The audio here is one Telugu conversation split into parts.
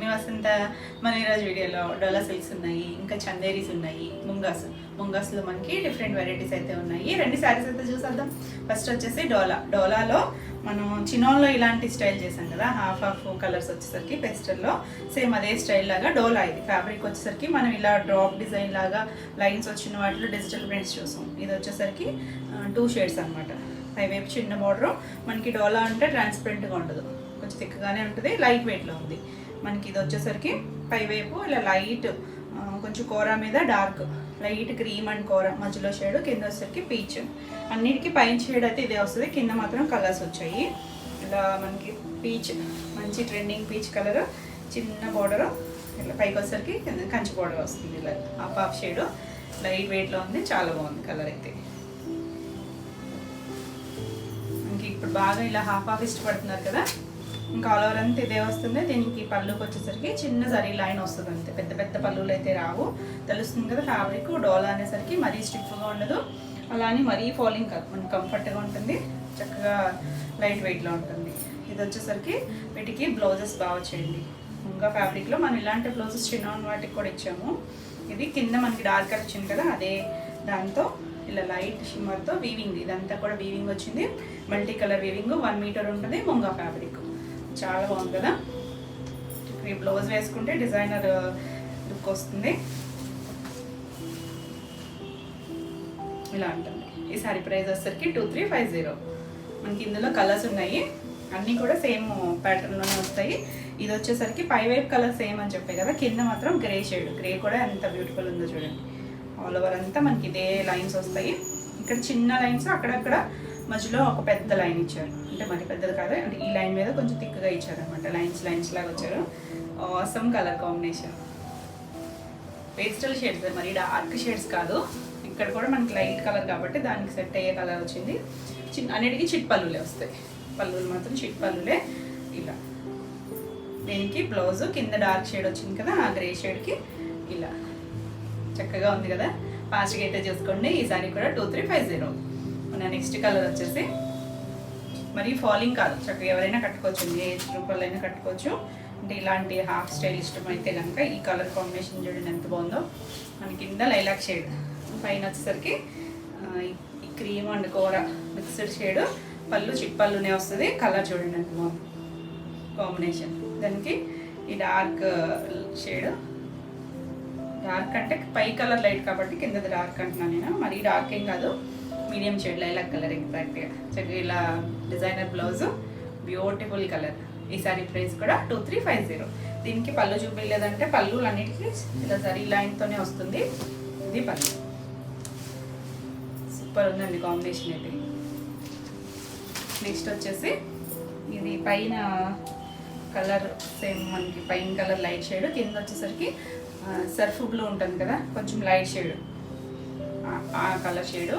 మీ వసంత. మన ఈరోజు వీడియోలో డోలా సిల్క్స్ ఉన్నాయి, ఇంకా చందేరీస్ ఉన్నాయి, ముంగాస్లో మనకి డిఫరెంట్ వెరైటీస్ అయితే ఉన్నాయి. రెండు శారీస్ అయితే చూసేద్దాం. ఫస్ట్ వచ్చేసి డోలాలో మనం చినోన్లో ఇలాంటి స్టైల్ చేసాం కదా, హాఫ్ కలర్స్ వచ్చేసరికి పెస్టల్లో సేమ్ అదే స్టైల్ లాగా డోలా. ఇది ఫ్యాబ్రిక్ వచ్చేసరికి మనం ఇలా డ్రాప్ డిజైన్ లాగా లైన్స్ వచ్చిన వాటిలో డిజిటల్ ప్రింట్స్ చూసాం. ఇది వచ్చేసరికి 2 షేడ్స్ అనమాట. పైవైపు చిన్న బార్డర్. మనకి డోలా అంటే ట్రాన్స్పరెంట్గా ఉండదు, కొంచెం థిక్గానే ఉంటుంది, లైట్ వెయిట్లో ఉంది. మనకి ఇది వచ్చేసరికి పైవైపు ఇలా లైట్ కొంచెం కూర మీద డార్క్ లైట్ క్రీమ్ అండ్ కూర మధ్యలో షేడ్, కింద వచ్చేసరికి పీచ్. అన్నిటికీ పైన షేడ్ అయితే ఇదే వస్తుంది, కింద మాత్రం కలర్స్ వచ్చాయి. ఇలా మనకి పీచ్, మంచి ట్రెండింగ్ పీచ్ కలర్, చిన్న బార్డర్, ఇలా పైకి వచ్చేసరికి కంచి బార్డర్ వస్తుంది. ఇలా హాఫ్ షేడ్ లైట్ వెయిట్లో ఉంది, చాలా బాగుంది కలర్ అయితే. మనకి ఇప్పుడు బాగా ఇలా హాఫ్ ఇష్టపడుతున్నారు కదా, ఇంకా ఆల్ ఓవర్ అంతా ఇదే వస్తుంది. దీనికి పళ్ళుకి వచ్చేసరికి చిన్న జరీ లైన్ వస్తుంది అంతే, పెద్ద పెద్ద పళ్ళులు అయితే రావు. తెలుస్తుంది కదా ఫ్యాబ్రిక్ డోలా అనేసరికి మరీ స్టిఫ్గా ఉండదు, అలానే మరీ ఫాలింగ్ కాదు, మనకి కంఫర్ట్గా ఉంటుంది, చక్కగా లైట్ వెయిట్లో ఉంటుంది. ఇది వచ్చేసరికి వీటికి బ్లౌజెస్ బాగా వచ్చేయండి. ఇంకా ఫ్యాబ్రిక్లో మనం ఇలాంటి బ్లౌజెస్ చిన్న వాటికి కూడా ఇచ్చాము. ఇది కింద మనకి డార్క్ కలర్ వచ్చింది కదా, అదే దాంతో ఇలా లైట్ షిమ్మర్తో వీవింగ్, ఇదంతా కూడా వీవింగ్ వచ్చింది. మల్టీ కలర్ వీవింగ్, 1 మీటర్ ఉంటుంది. ముంగా ఫ్యాబ్రిక్ చాలా బాగుంది కదా. ఈ బ్లౌజ్ వేసుకుంటే డిజైనర్ లుక్ వస్తుంది. ఇలా ఉంటుంది. ఈ సారీ ప్రైస్ వచ్చేసరికి 2350. మనకి ఇందులో కలర్స్ ఉన్నాయి, అన్నీ కూడా సేమ్ ప్యాటర్న్లోనే వస్తాయి. ఇది వచ్చేసరికి పైవైపు కలర్ సేమ్ అని చెప్పే కదా, కింద మాత్రం గ్రే షేడ్. గ్రే కూడా ఎంత బ్యూటిఫుల్ ఉందో చూడండి. ఆల్ ఓవర్ అంతా మనకి ఇదే లైన్స్ వస్తాయి. ఇక్కడ చిన్న లైన్స్, అక్కడక్కడ మధ్యలో ఒక పెద్ద లైన్ ఇచ్చారు, అంటే మరి పెద్దది కాదు, అంటే ఈ లైన్ మీద కొంచెం థిక్గా ఇచ్చారనమాట. లైన్స్ లాగా వచ్చారు. Awesome colour combination, pastel shades, మరి డార్క్ షేడ్స్ కాదు. ఇక్కడ కూడా మనకి లైట్ కలర్ కాబట్టి దానికి సెట్ అయ్యే కలర్ వచ్చింది. అన్నిటికీ చిట్ పళ్ళులే వస్తాయి, పళ్ళులు మాత్రం చిట్ పళ్ళులే. ఇలా దీనికి బ్లౌజ్ కింద డార్క్ షేడ్ వచ్చింది కదా, ఆ గ్రే షేడ్కి ఇలా చక్కగా ఉంది కదా. ఫాస్ట్గా అయితే చూసుకోండి. ఈ సారీ కూడా 2350. మన నెక్స్ట్ కలర్ వచ్చేసి మరి ఫాలింగ్ కాదు, చక్కగా ఎవరైనా కట్టుకోవచ్చు, ఏ ఏజ్ రూపాయలైనా కట్టుకోవచ్చు. అంటే ఇలాంటి హాఫ్ స్టైల్ ఇష్టం అయితే కనుక ఈ కలర్ కాంబినేషన్ చూడండి ఎంత బాగుందో. మన కింద లైలాక్ షేడ్, పైన వచ్చేసరికి ఈ క్రీమ్ అండ్ కూర మిక్స్డ్ షేడ్, పళ్ళు చిట్ పళ్ళునే వస్తుంది. కలర్ చూడండి ఎంత బాగుంది కాంబినేషన్. దానికి ఈ డార్క్ షేడ్, డార్క్ అంటే పై కలర్ లైట్ కాబట్టి కిందది డార్క్ అంటున్నాను నేను, మరీ డార్క్ ఏం కాదు, మీడియం షేడ్ లైలాక్ కలర్ ఎగ్జాక్ట్గా. చక్కగా ఇలా డిజైనర్ బ్లౌజ్, బ్యూటిఫుల్ కలర్. ఈ సారీ ప్రైస్ కూడా 2350. దీనికి పళ్ళు చూపించలేదంటే పళ్ళు అన్నిటికీ ఇలా జరీ లైన్తోనే వస్తుంది. ఇది పళ్ళు, సూపర్ ఉందండి కాంబినేషన్ అయితే. నెక్స్ట్ వచ్చేసి ఇది పైన కలర్ సేమ్, మనకి పైన కలర్ లైట్ షేడ్, కింద వచ్చేసరికి సర్ఫ్ బ్లూ ఉంటుంది కదా, కొంచెం లైట్ షేడ్, ఆ కలర్ షేడు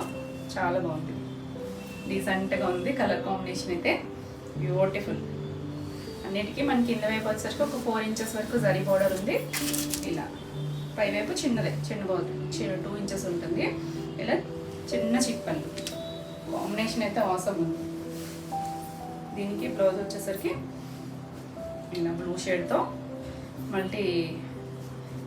చాలా బాగుంది, డీసెంట్గా ఉంది కలర్ కాంబినేషన్ అయితే, బ్యూటిఫుల్. అన్నిటికీ మనకి కింద వైపు వచ్చేసరికి ఒక 4 ఇంచెస్ వరకు జరీ బోర్డర్ ఉంది. ఇలా పైవైపు చిన్నదే, చిన్న బోర్డర్ 2 ఇంచెస్ ఉంటుంది. ఇలా చిన్న చిప్పలు, కాంబినేషన్ అయితే అవసరం ఉంది. దీనికి బ్లౌజ్ వచ్చేసరికి ఇలా బ్లూ షేడ్తో మల్టీ,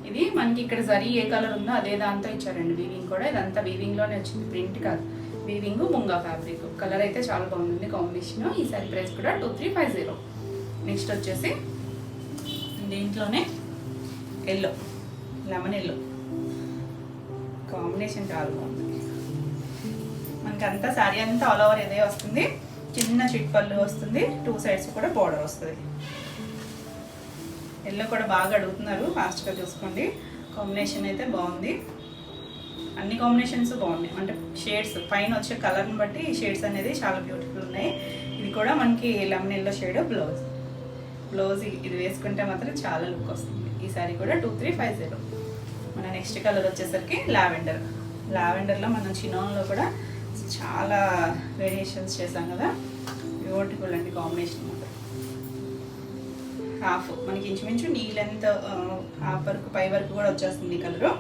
ఇది మనకి ఇక్కడ జరీ ఏ కలర్ ఉందో అదే దాంతో ఇచ్చారండి. వీవింగ్ కూడా ఇదంతా వీవింగ్లోనే వచ్చింది, ప్రింట్ కాదు, వీవింగ్ ముంగా ఫ్యాబ్రిక్. కలర్ అయితే చాలా బాగుంది కాంబినేషన్. ఈ సారీ ప్రైస్ కూడా 2350. నెక్స్ట్ వచ్చేసి దీంట్లోనే ఎల్లో, లెమన్ ఎల్లో కాంబినేషన్ చాలా బాగుంది. మనకి అంతా శారీ అంతా ఆల్ ఓవర్ ఇదే వస్తుంది, చిన్న చిట్ పళ్ళు వస్తుంది, 2 సైడ్స్ కూడా బోర్డర్ వస్తుంది. ఎల్లో కూడా బాగా అడుగుతున్నారు, ఫాస్ట్గా చూసుకోండి. కాంబినేషన్ అయితే బాగుంది, అన్ని కాంబినేషన్స్ బాగున్నాయి. అంటే షేడ్స్ పైన వచ్చే కలర్ని బట్టి షేడ్స్ అనేది చాలా బ్యూటిఫుల్ ఉన్నాయి. ఇది కూడా మనకి లెమన్ ఎల్లో షేడ్ బ్లౌజ్ ఇది వేసుకుంటే మాత్రం చాలా లుక్ వస్తుంది. ఈ సారీ కూడా 2350. మన నెక్స్ట్ కలర్ వచ్చేసరికి లావెండర్లో మనం చినోన్లో కూడా చాలా వేరియేషన్స్ చేసాం కదా, బ్యూటిఫుల్ అండి కాంబినేషన్. హాఫ్ మనకి ఇంచుమించు నీ లెంత్ హాఫ్ వరకు పై వరకు కూడా వచ్చేస్తుంది ఈ కలరు.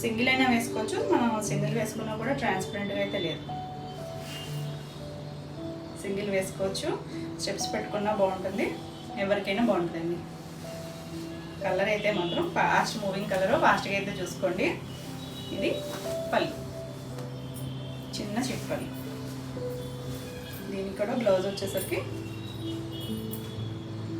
సింగిల్ అయినా వేసుకోవచ్చు, మనం సింగిల్ వేసుకున్నా కూడా ట్రాన్స్పరెంట్గా అయితే లేదు. సింగిల్ వేసుకోవచ్చు, స్టెప్స్ పెట్టుకున్నా బాగుంటుంది, ఎవరికైనా బాగుంటుందండి. కలర్ అయితే మాత్రం ఫాస్ట్ మూవింగ్ కలర్, ఫాస్ట్గా అయితే చూసుకోండి. ఇది పళ్ళు, చిన్న చిట్ పళ్ళు. దీనికి కూడా బ్లౌజ్ వచ్చేసరికి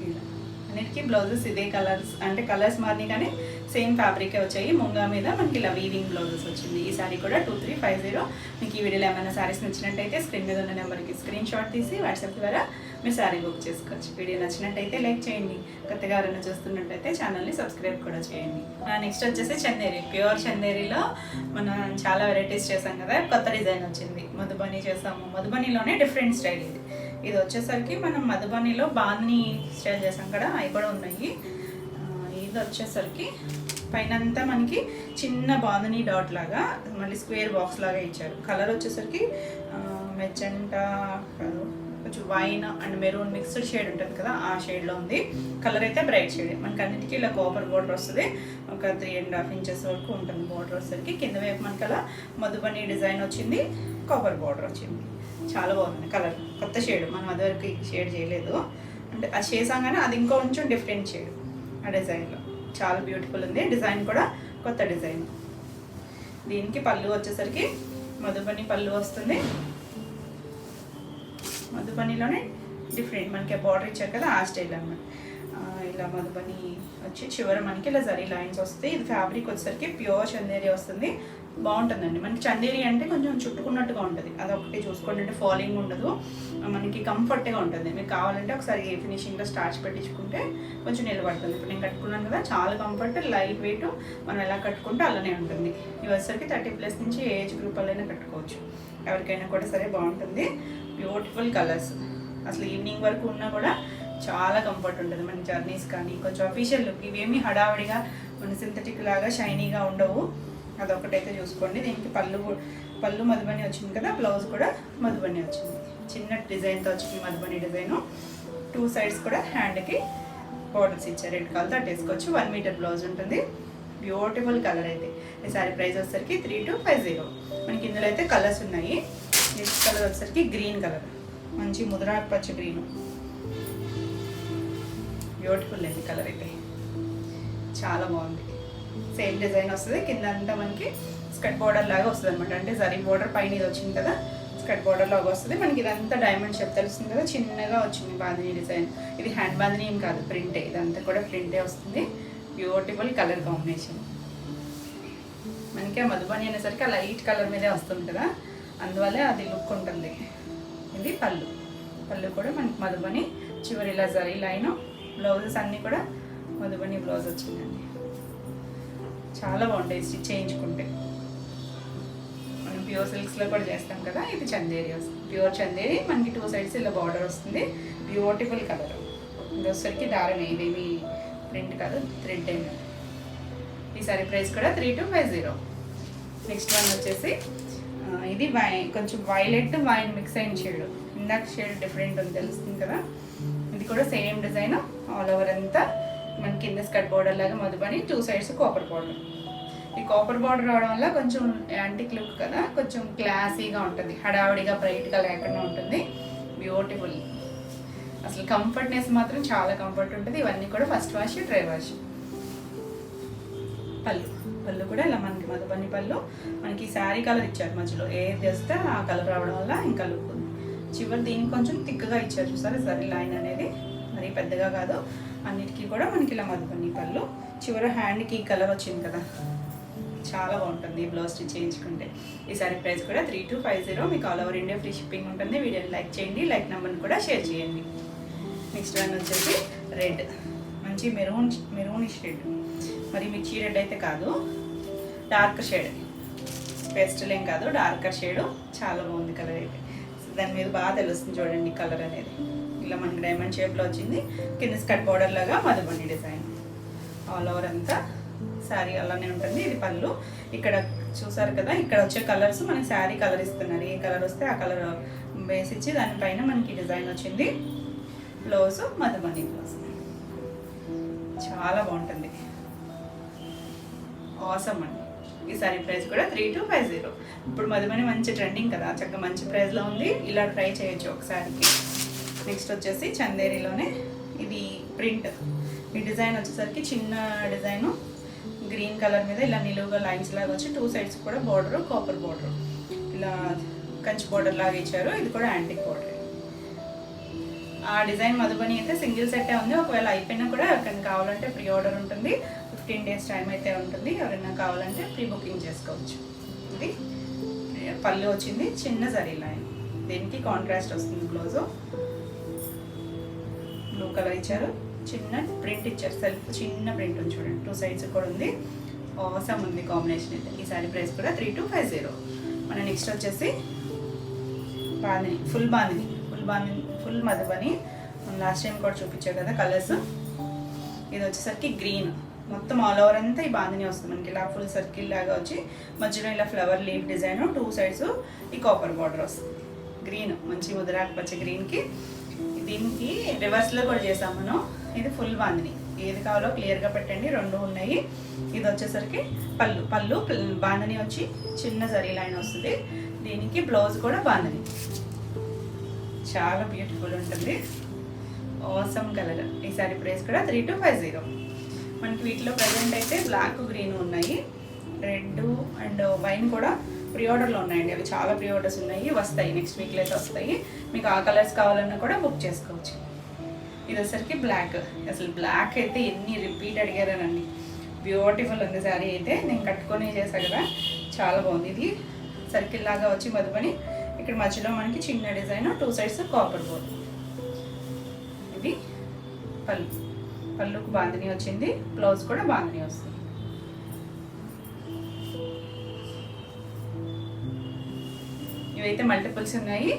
ఇలా అన్నిటికీ బ్లౌజెస్ ఇదే కలర్స్, అంటే కలర్స్ మారినాయి కానీ సేమ్ ఫ్యాబ్రికే వచ్చాయి. ముంగా మీద మనకి ఇలా వీవింగ్ బ్లౌజెస్ వచ్చింది. ఈ సారీ కూడా 2350. మీకు ఈ వీడియోలో ఏమైనా సారీస్ నచ్చినట్టయితే స్క్రీన్ మీద ఉన్న నెంబర్కి స్క్రీన్ షాట్ తీసి వాట్సాప్ ద్వారా మీరు సారీ బుక్ చేసుకోవచ్చు. వీడియో నచ్చినట్టయితే లైక్ చేయండి, కొత్తగా ఎవరైనా చూస్తున్నట్టయితే ఛానల్ని సబ్స్క్రైబ్ కూడా చేయండి. నెక్స్ట్ వచ్చేసి చందేరి, ప్యూర్ చందేరిలో మనం చాలా వెరైటీస్ చేసాం కదా, కొత్త డిజైన్ వచ్చింది. మధుబని చేసాము, మధుబనిలోనే డిఫరెంట్ స్టైల్ ఇది. ఇది వచ్చేసరికి మనం మధుబనిలో బాందిని స్టైల్ చేసాం కదా, అవి కూడా ఉన్నాయి. ఇది వచ్చేసరికి పైన అంతా మనకి చిన్న బాందిని డాట్ లాగా మళ్ళీ స్క్వేర్ బాక్స్ లాగా ఇచ్చారు. కలర్ వచ్చేసరికి మెజెంటా కొంచెం wine and maroon mixed shade ఉంటుంది కదా, ఆ షేడ్లో ఉంది. కలర్ అయితే బ్రైట్ షేడ్. మనకి అన్నిటికీ ఇలా కాపర్ బోర్డర్ వస్తుంది. ఒక 3.5 ఇంచెస్ వరకు ఉంటుంది బోర్డర్ వచ్చేసరికి. కింద వైపు మనకి అలా మధుబని డిజైన్ వచ్చింది, కాపర్ బోర్డర్ వచ్చింది. చాలా బాగుంది కలర్, కొత్త షేడ్. మనం అదివరకు షేడ్ చేయలేదు, అంటే అది చేసాం కానీ అది ఇంకో కొంచెం డిఫరెంట్ షేడ్ ఆ డిజైన్లో. చాలా బ్యూటిఫుల్ ఉంది. డిజైన్ కూడా కొత్త డిజైన్. దీనికి పళ్ళు వచ్చేసరికి మధుబని పళ్ళు వస్తుంది. మధుబనిలోనే డిఫరెంట్ మనకి బార్డర్ ఇచ్చారు కదా, ఆ స్టైల్ అన్నమాట. ఇలా మధుబని వచ్చి చివర మనకి ఇలా జరీ లైన్స్ వస్తాయి. ఇది ఫ్యాబ్రిక్ వచ్చేసరికి ప్యూర్ చందేరి వస్తుంది. బాగుంటుందండి. మనకి చందేరి అంటే కొంచెం చుట్టుకున్నట్టుగా ఉంటుంది, అదొకటి చూసుకోండి. అంటే ఫాలింగ్ ఉండదు, మనకి కంఫర్ట్గా ఉంటుంది. మీకు కావాలంటే ఒకసారి ఫినిషింగ్లో స్టార్చ్ పెట్టించుకుంటే కొంచెం నిలబడుతుంది. ఇప్పుడు నేను కట్టుకున్నాను కదా, చాలా కంఫర్ట్, లైట్ వెయిట్. మనం ఎలా కట్టుకుంటే అలానే ఉంటుంది. ఇవి వచ్చేసరికి 30+ నుంచి ఏజ్ గ్రూప్ వాళ్ళైనా కట్టుకోవచ్చు, ఎవరికైనా కూడా సరే బాగుంటుంది. Beautiful colours. అసలు ఈవినింగ్ వరకు ఉన్నా కూడా చాలా కంఫర్ట్ ఉంటుంది. మన జర్నీస్ కానీ కొంచెం అఫీషియల్ లుక్. ఇవేమి హడావిడిగా మన సింథటిక్ లాగా షైనీగా ఉండవు, అదొకటైతే చూసుకోండి. దీనికి పళ్ళు మధుబని వచ్చింది కదా, బ్లౌజ్ కూడా మధుబని వచ్చింది. చిన్న డిజైన్తో వచ్చింది మధుబని డిజైను. 2 సైడ్స్ కూడా హ్యాండ్కి బోర్డర్స్ ఇచ్చారు. రెడ్ కలర్ తట్టేసుకోవచ్చు. 1 మీటర్ బ్లౌజ్ ఉంటుంది. బ్యూటిఫుల్ కలర్ అయితే. ఈ సారీ ప్రైస్ వచ్చేసరికి 3250. మనకి ఇందులో అయితే కలర్స్ ఉన్నాయి. నెక్స్ట్ కలర్ వచ్చేసరికి గ్రీన్ కలర్, మంచి ముదురాకు పచ్చ గ్రీన్. బ్యూటిఫుల్ అండి కలర్ అయితే, చాలా బాగుంది. సేమ్ డిజైన్ వస్తుంది. కింద అంతా మనకి స్కర్ట్ బోర్డర్ లాగా వస్తుంది అనమాట. అంటే జరీ బోర్డర్ పైన ఇది వచ్చింది కదా, స్కర్ట్ బోర్డర్ లాగా వస్తుంది. మనకి ఇదంతా డైమండ్ షేప్ తెలుస్తుంది కదా, చిన్నగా వచ్చింది బాందిని డిజైన్. ఇది హ్యాండ్ బాందిని ఏం కాదు, ప్రింటే. ఇదంతా కూడా ప్రింటే వస్తుంది. Beautiful colour combination. మనకి ఆ మధుబని అనేసరికి ఆ లైట్ కలర్ మీదే వస్తుంది కదా, అందువల్లే అది లుక్ ఉంటుంది. ఇది పళ్ళు కూడా మనకి మధుబని, చివరి ఇలా జరీ లైన్. బ్లౌజెస్ అన్నీ కూడా మధుబని బ్లౌజ్ వచ్చిందండి. చాలా బాగుంటాయి స్టిచ్ చేయించుకుంటే. మనం ప్యూర్ సిల్క్స్లో కూడా చేస్తాం కదా, ఇది చందేరి వస్తుంది. ప్యూర్ చందేరి మనకి 2 సైడ్స్ ఇలా బార్డర్ వస్తుంది. Beautiful colour. ఇది వచ్చేసరికి దారం, ఇదేమి ప్రింట్ కాదు, థ్రెడ్ అయినా. ఈ సారీ ప్రైస్ కూడా 3250. నెక్స్ట్ వన్ వచ్చేసి ఇది కొంచెం వైలెట్ వైన్ మిక్స్ అయిన షేడ్. ఇందాక షేడ్ డిఫరెంట్ ఉంది తెలుస్తుంది కదా. ఇది కూడా సేమ్ డిజైన్, ఆల్ ఓవర్ అంతా మన కింద స్కర్ట్ బోర్డర్ లాగా మధుబని, 2 సైడ్స్ కాపర్ బోర్డర్. ఈ కాపర్ బార్డర్ రావడం వల్ల కొంచెం యాంటిక్ లుక్ కదా, కొంచెం క్లాసీగా ఉంటుంది, హడావిడిగా బ్రైట్గా లేకుండా ఉంటుంది. బ్యూటిఫుల్. అసలు కంఫర్ట్నెస్ మాత్రం చాలా కంఫర్ట్ ఉంటుంది. ఇవన్నీ కూడా ఫస్ట్ వాష్, డ్రై వాష్. పళ్ళు కూడా ఇలా మనకి మధుబని పళ్ళు. మనకి శారీ కలర్ ఇచ్చారు మధ్యలో, ఏది వేస్తే ఆ కలర్ రావడం వల్ల ఇంకా లుక్ ఉంది. చివరి దీనికి కొంచెం థిక్గా ఇచ్చారు చూసారా, సరే లైన్ అనేది మరీ పెద్దగా కాదు. అన్నిటికీ కూడా మనకి ఇలా మధుబని పళ్ళు. చివరి హ్యాండ్కి ఈ కలర్ వచ్చింది కదా, చాలా బాగుంటుంది బ్లౌజ్ స్టిచ్ చేయించుకుంటే. ఈ సారీ ప్రైస్ కూడా 3250. మీకు all over India free shipping ఉంటుంది. వీడియోని లైక్ చేయండి, లైక్ నెంబర్ని కూడా షేర్ చేయండి. నెక్స్ట్ వన్ వచ్చేసి రెడ్, మంచి మెరూనిష్ రెడ్. మరి మిర్చి రెడ్ అయితే కాదు, డార్క్ షేడ్, పేస్టల్ ఏం కాదు, డార్కర్ షేడు. చాలా బాగుంది కలర్ అయితే. దాని మీద బాగా తెలుస్తుంది చూడండి కలర్ అనేది. ఇలా మనకి డైమండ్ షేప్లో వచ్చింది. కింద స్కర్ట్ బోర్డర్ లాగా మధుబని డిజైన్. ఆల్ ఓవర్ అంతా శారీ అలానే ఉంటుంది. ఇది పళ్ళు. ఇక్కడ చూసారు కదా, ఇక్కడ వచ్చే కలర్స్ మనకి శారీ కలర్ ఇస్తున్నారు. ఏ కలర్ వస్తే ఆ కలర్ బేస్ ఇచ్చి దానిపైన మనకి డిజైన్ వచ్చింది. Blouse Madhubani blouse. చాలా బాగుంటుంది. ఆసమ్ అండి. ఈ సారీ ప్రైస్ కూడా 3250. ఇప్పుడు మధుబని మంచి ట్రెండింగ్ కదా, చక్కగా మంచి ప్రైస్లో ఉంది. ఇలా ట్రై చేయొచ్చు ఒకసారికి. నెక్స్ట్ వచ్చేసి చందేరిలోనే ఇది ప్రింట్. ఈ డిజైన్ వచ్చేసరికి చిన్న డిజైను గ్రీన్ కలర్ మీద ఇలా నిలువుగా లైన్స్ లాగా వచ్చి 2 సైడ్స్ కూడా బార్డర్ కాపర్ బార్డర్ ఇలా కంచి బార్డర్ లాగా ఇచ్చారు. ఇది కూడా యాంటిక్ బార్డర్. ఆ డిజైన్ మధుబని అయితే సింగిల్ సెట్టే ఉంది. ఒకవేళ అయిపోయినా కూడా ఎవరికైనా కావాలంటే ప్రీ ఆర్డర్ ఉంటుంది. 15 days టైం అయితే ఉంటుంది. ఎవరైనా కావాలంటే ప్రీ బుకింగ్ చేసుకోవచ్చు. ఇది పళ్ళు వచ్చింది చిన్న జరీ లైన్, దీనికి కాంట్రాస్ట్ వస్తుంది. బ్లౌజు బ్లూ కలర్ ఇచ్చారు, చిన్న ప్రింట్ ఇచ్చారు, సెల్ఫ్ చిన్న ప్రింట్ ఉంది చూడండి. 2 sides కూడా ఉంది. ఆసమ్ ఉంది కాంబినేషన్ అయితే. ఈ సారీ ప్రైస్ కూడా 3250. మన నెక్స్ట్ వచ్చేసి bandhani, full Madhubani. Last time కూడా చూపించారు కదా కలర్స్. ఇది వచ్చేసరికి గ్రీన్, మొత్తం ఆల్ ఓవర్ అంతా ఈ బాందిని వస్తుంది మనకి. ఇలా ఫుల్ సర్కిల్ లాగా వచ్చి మధ్యలో ఇలా ఫ్లవర్ లీఫ్ డిజైన్, 2 sides ఈ కాపర్ బార్డర్ వస్తుంది. గ్రీన్ మంచి ముద్రాకు పచ్చ గ్రీన్కి. దీనికి రివర్స్లో కూడా చేసాం మనం. ఇది ఫుల్ బాందిని, ఏది కావాలో క్లియర్గా పెట్టండి, 2 ఉన్నాయి. ఇది వచ్చేసరికి పళ్ళు బాందిని వచ్చి చిన్న జరీ లైన్ వస్తుంది. దీనికి బ్లౌజ్ కూడా బాందిని, చాలా బ్యూటిఫుల్ ఉంటుంది. Awesome colour. ఈ సారీ ప్రైస్ కూడా 3250. మనకి వీటిలో ప్రజెంట్ అయితే బ్లాక్ గ్రీన్ ఉన్నాయి, రెడ్ అండ్ వైన్ కూడా ప్రీ ఆర్డర్లో ఉన్నాయండి. అవి చాలా ప్రీ ఆర్డర్స్ ఉన్నాయి, వస్తాయి నెక్స్ట్ వీక్లో అయితే వస్తాయి. మీకు ఆ కలర్స్ కావాలన్నా కూడా బుక్ చేసుకోవచ్చు. ఇది వచ్చేసరికి బ్లాక్. అసలు బ్లాక్ అయితే ఎన్ని రిపీట్ అడిగారనండి. బ్యూటిఫుల్ ఉంది శారీ అయితే. నేను కట్టుకొని చేశాను కదా, చాలా బాగుంది. ఇది సర్కిల్ లాగా వచ్చి మధుబని, ఇక్కడ మధ్యలో మనకి చిన్న డిజైన్, 2 sides కాపర్ బోర్డ్. ఇది పళ్ళుకు బాందిని వచ్చింది, బ్లౌజ్ కూడా బాందిని వస్తుంది. ఇవైతే మల్టిపుల్స్ ఉన్నాయి,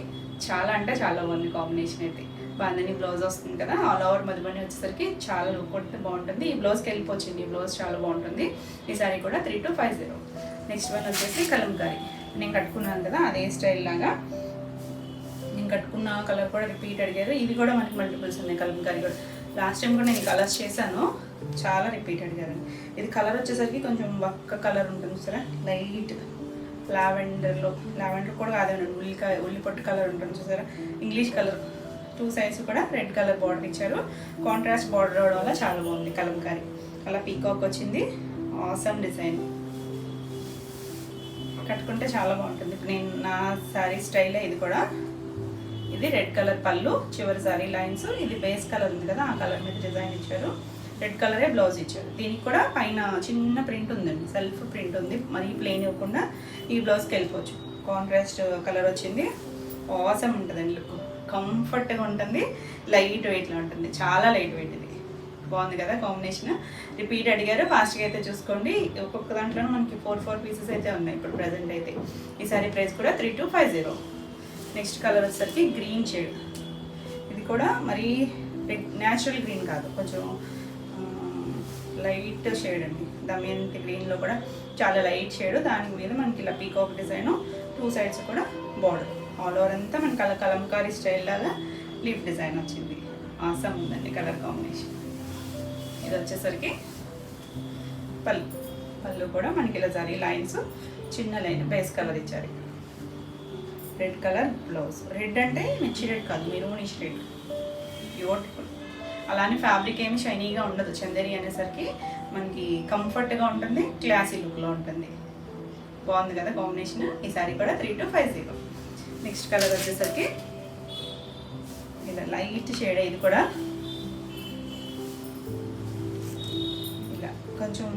చాలా అంటే చాలా బాగుంది కాంబినేషన్ అయితే. బాందిని బ్లౌజ్ వస్తుంది కదా, ఆల్ ఓవర్ మధుబని వచ్చేసరికి చాలా లుక్ కొడితే బాగుంటుంది. ఈ బ్లౌజ్కి వెళ్ళిపోతుంది, ఈ బ్లౌజ్ చాలా బాగుంటుంది. ఈ సారీ కూడా 3250. నెక్స్ట్ వన్ వచ్చేసి కలంకారీ. నేను కట్టుకున్నాను కదా అదే స్టైల్ లాగా, నేను కట్టుకున్న కలర్ కూడా రిపీట్ అడిగారు. ఇది కూడా మనకి మల్టిపుల్స్ ఉన్నాయి కలంకారీ కూడా. లాస్ట్ టైం కూడా నేను కలర్స్ చేశాను, చాలా రిపీట్ అడిగారు. ఇది కలర్ వచ్చేసరికి కొంచెం ఒక్క కలర్ ఉంటుంది చూసారా, లైట్ లావెండర్ కూడా కాదండి, ఉల్లిపొట్టు కలర్ ఉంటుంది చూసారా, ఇంగ్లీష్ కలర్. 2 sides కూడా రెడ్ కలర్ బార్డర్ ఇచ్చారు. కాంట్రాస్ట్ బార్డర్ అవడం వల్ల చాలా బాగుంది కలంకారీ. అలా పీకాక్ వచ్చింది, ఆసమ్ డిజైన్. కట్టుకుంటే చాలా బాగుంటుంది. నేను నా శారీ స్టైలే ఇది కూడా. ఇది రెడ్ కలర్ పళ్ళు, చివరి శారీ లైన్స్. ఇది బేస్ కలర్ ఉంది కదా, ఆ కలర్ మీద డిజైన్ ఇచ్చారు. రెడ్ కలరే బ్లౌజ్ ఇచ్చారు. దీనికి కూడా పైన చిన్న ప్రింట్ ఉందండి, సెల్ఫ్ ప్రింట్ ఉంది. మరీ ప్లెయిన్ ఇవ్వకుండా ఈ బ్లౌజ్కి వెళ్ళిపోవచ్చు. కాంట్రాస్ట్ కలర్ వచ్చింది, ఆసమ్ ఉంటుందండి లుక్. కంఫర్ట్గా ఉంటుంది, లైట్ వెయిట్లో ఉంటుంది, చాలా లైట్ వెయిట్. ఇది బాగుంది కదా కాంబినేషన్. రిపీట్ అడిగారు, ఫాస్ట్గా అయితే చూసుకోండి. ఒక్కొక్క దాంట్లో మనకి 4 pieces అయితే ఉన్నాయి ఇప్పుడు ప్రజెంట్ అయితే. ఈ సారీ ప్రైస్ కూడా 3250. నెక్స్ట్ కలర్ వచ్చేసరికి గ్రీన్ షేడ్. ఇది కూడా మరీ న్యాచురల్ గ్రీన్ కాదు, కొంచెం లైట్ షేడ్ అండి. దమయంతి గ్రీన్లో కూడా చాలా లైట్ షేడ్. దాని మీద మనకి ఇలా పీకాక్ డిజైన్, 2 sides కూడా బార్డర్. ఆల్ ఓవర్ అంతా మనకి అలా కలంకారీ స్టైల్ లాగా లీఫ్ డిజైన్ వచ్చింది. ఆసమ్ ఉందండి కలర్ కాంబినేషన్. ఇది వచ్చేసరికి పళ్ళు కూడా మనకి ఇలా జరీ లైన్స్, చిన్న లైన్ బేస్ కలర్ ఇచ్చారు. Red colour blouse. రెడ్ అంటే మిర్చి రెడ్ కాదు, మెరూనిష్ రెడ్, బ్యూటిఫుల్. అలానే ఫ్యాబ్రిక్ ఏమి షైనీగా ఉండదు. చందేరి అనేసరికి మనకి కంఫర్ట్గా ఉంటుంది, క్లాసీ లుక్లో ఉంటుంది. బాగుంది కదా కాంబినేషన్. ఈ సారీ కూడా 3250. నెక్స్ట్ కలర్ వచ్చేసరికి ఇలా లైట్ షేడ్. ఇది కూడా ఇలా కొంచెం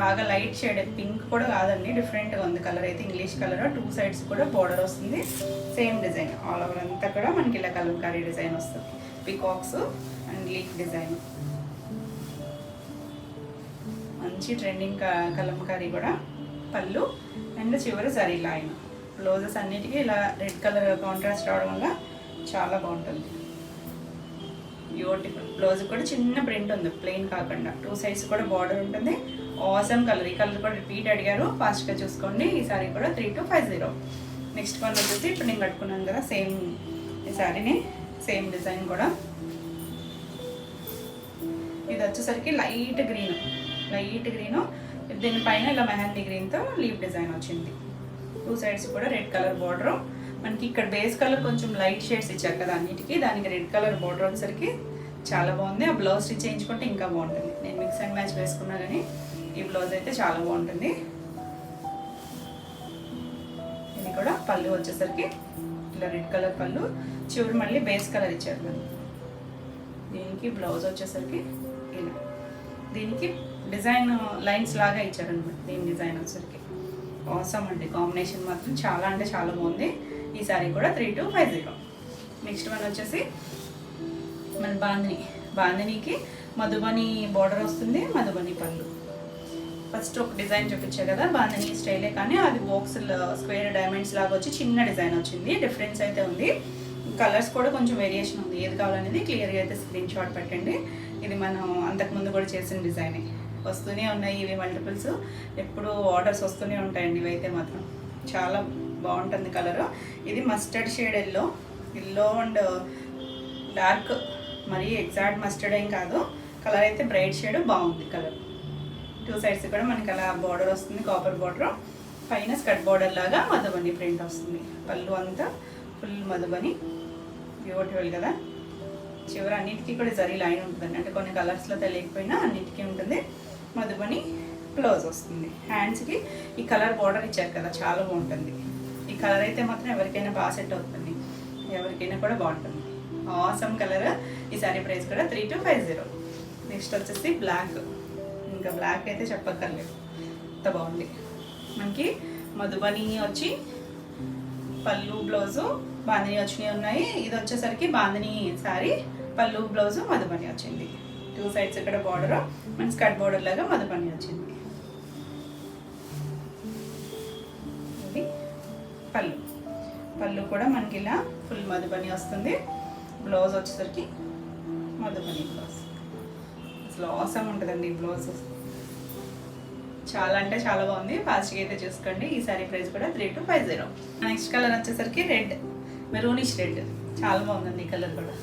బాగా లైట్ షేడ్, పింక్ కూడా కాదండి, డిఫరెంట్గా ఉంది కలర్ అయితే. ఇంగ్లీష్ కలర్, 2 sides కూడా బార్డర్ వస్తుంది, సేమ్ డిజైన్. ఆల్ ఓవర్ అంతా కూడా మనకి ఇలా కలంకారీ డిజైన్ వస్తుంది, పికాక్స్ అండ్ లీఫ్ డిజైన్. మంచి ట్రెండింగ్ కలంకారీ కూడా. పళ్ళు అండ్ చివరి జరీ లైన్. బ్లౌజెస్ అన్నిటికీ ఇలా రెడ్ కలర్ కాంట్రాస్ట్ రావడం వల్ల చాలా బాగుంటుంది, బ్యూటిఫుల్. బ్లౌజ్ కూడా చిన్న ప్రింట్ ఉంది, ప్లెయిన్ కాకుండా. 2 sides కూడా బార్డర్ ఉంటుంది. Awesome colour. ఈ కలర్ కూడా రిపీట్ అడిగారు, ఫాస్ట్గా చూసుకోండి. ఈ సారీ కూడా 3250. నెక్స్ట్ వన్ వచ్చేసి ఇప్పుడు నేను కట్టుకున్నాను కదా సేమ్ ఈ సారీని, సేమ్ డిజైన్ కూడా. ఇది వచ్చేసరికి లైట్ గ్రీను. దీనిపైన ఇలా మెహందీ గ్రీన్తో లీఫ్ డిజైన్ వచ్చింది. 2 sides కూడా రెడ్ కలర్ బార్డర్. మనకి ఇక్కడ బేస్ కలర్ కొంచెం లైట్ షేడ్స్ ఇచ్చారు కదా అన్నిటికీ, దానికి రెడ్ కలర్ బార్డర్ వచ్చేసరికి చాలా బాగుంది. ఆ బ్లౌజ్ స్టిచ్ చేయించుకుంటే ఇంకా బాగుంటుంది. నేను మిక్స్ అండ్ మ్యాచ్ వేసుకున్నా కానీ ఈ బ్లౌజ్ అయితే చాలా బాగుంటుంది. ఇది కూడా పళ్ళు వచ్చేసరికి ఇలా రెడ్ కలర్ పళ్ళు, చివరి మళ్ళీ బేస్ కలర్ ఇచ్చారు మనం. దీనికి బ్లౌజ్ వచ్చేసరికి ఇలా, దీనికి డిజైన్ లైన్స్ లాగా ఇచ్చారనమాట. దీని డిజైన్ వచ్చేసరికి ఆసమ్ అండి. కాంబినేషన్ మాత్రం చాలా అంటే చాలా బాగుంది. ఈ సారీ కూడా 3250. నెక్స్ట్ వన్ వచ్చేసి మన బాందినీకి మధుబని బార్డర్ వస్తుంది, మధుబని పళ్ళు. ఫస్ట్ ఒక డిజైన్ చూపించా కదా, బాందినీ స్టైలే కానీ అది బాక్స్ స్క్వేర్ డైమండ్స్ లాగా వచ్చి చిన్న డిజైన్ వచ్చింది. డిఫరెన్స్ అయితే ఉంది. కలర్స్ కూడా కొంచెం వేరియేషన్ ఉంది. ఏది కావాలనేది క్లియర్గా అయితే స్క్రీన్ షాట్ పెట్టండి. ఇది మనం అంతకుముందు కూడా చేసిన డిజైనే. వస్తూనే ఉన్నాయి ఇవి మల్టిపుల్స్, ఎప్పుడు ఆర్డర్స్ వస్తూనే ఉంటాయండి. ఇవైతే మాత్రం చాలా బాగుంటుంది కలరు. ఇది mustard shade yellow and dark, మరి ఎగ్జాక్ట్ మస్టర్డ్ ఏం కాదు. కలర్ అయితే బ్రైట్ షేడ్ బాగుంది కలర్. 2 సైడ్స్ కూడా మనకి అలా బార్డర్ వస్తుంది, కాపర్ బార్డర్. పైన స్కర్ట్ బార్డర్ లాగా మధుబని ప్రింట్ వస్తుంది. పళ్ళు అంతా ఫుల్ మధుబని, బ్యూటిఫుల్ కదా. చివరి అన్నిటికీ కూడా జరీ లైన్ ఉంటుందండి, అంటే కొన్ని కలర్స్లో తెలియకపోయినా అన్నిటికీ ఉంటుంది. మధుబని బ్లౌజ్ వస్తుంది. హ్యాండ్స్కి ఈ కలర్ బార్డర్ ఇచ్చారు కదా, చాలా బాగుంటుంది. ఈ కలర్ అయితే మాత్రం ఎవరికైనా బాగా సెట్ అవుతుంది, ఎవరికైనా కూడా బాగుంటుంది. Awesome colour. ఈ సారీ ప్రైస్ కూడా 3250. నెక్స్ట్ వచ్చేసి బ్లాక్. ఇంకా బ్లాక్ అయితే చెప్పక్కర్లేదు, అంత బాగుంది. మనకి మధుబని వచ్చి పళ్ళు బ్లౌజు బాందిని వచ్చినవి ఉన్నాయి. ఇది వచ్చేసరికి బాందిని సారీ, పళ్ళు బ్లౌజు మధుబని వచ్చింది. 2 సైడ్స్ ఇక్కడ బార్డర్, మన స్కర్ట్ బార్డర్ లాగా మధుబని వచ్చింది. ఇది పళ్ళు కూడా మనకి ఇలా ఫుల్ మధుబని వస్తుంది. బ్లౌజ్ వచ్చేసరికి మధుబని బ్లౌజ్. అసలు ఆసమ్ ఉంటుందండి ఈ బ్లౌజ్, చాలా అంటే చాలా బాగుంది. ఫాస్ట్గా అయితే చూసుకోండి. ఈ సారీ ప్రైస్ కూడా 3250. నెక్స్ట్ కలర్ వచ్చేసరికి రెడ్, మెరూనిష్ రెడ్. చాలా బాగుందండి ఈ కలర్ కూడా.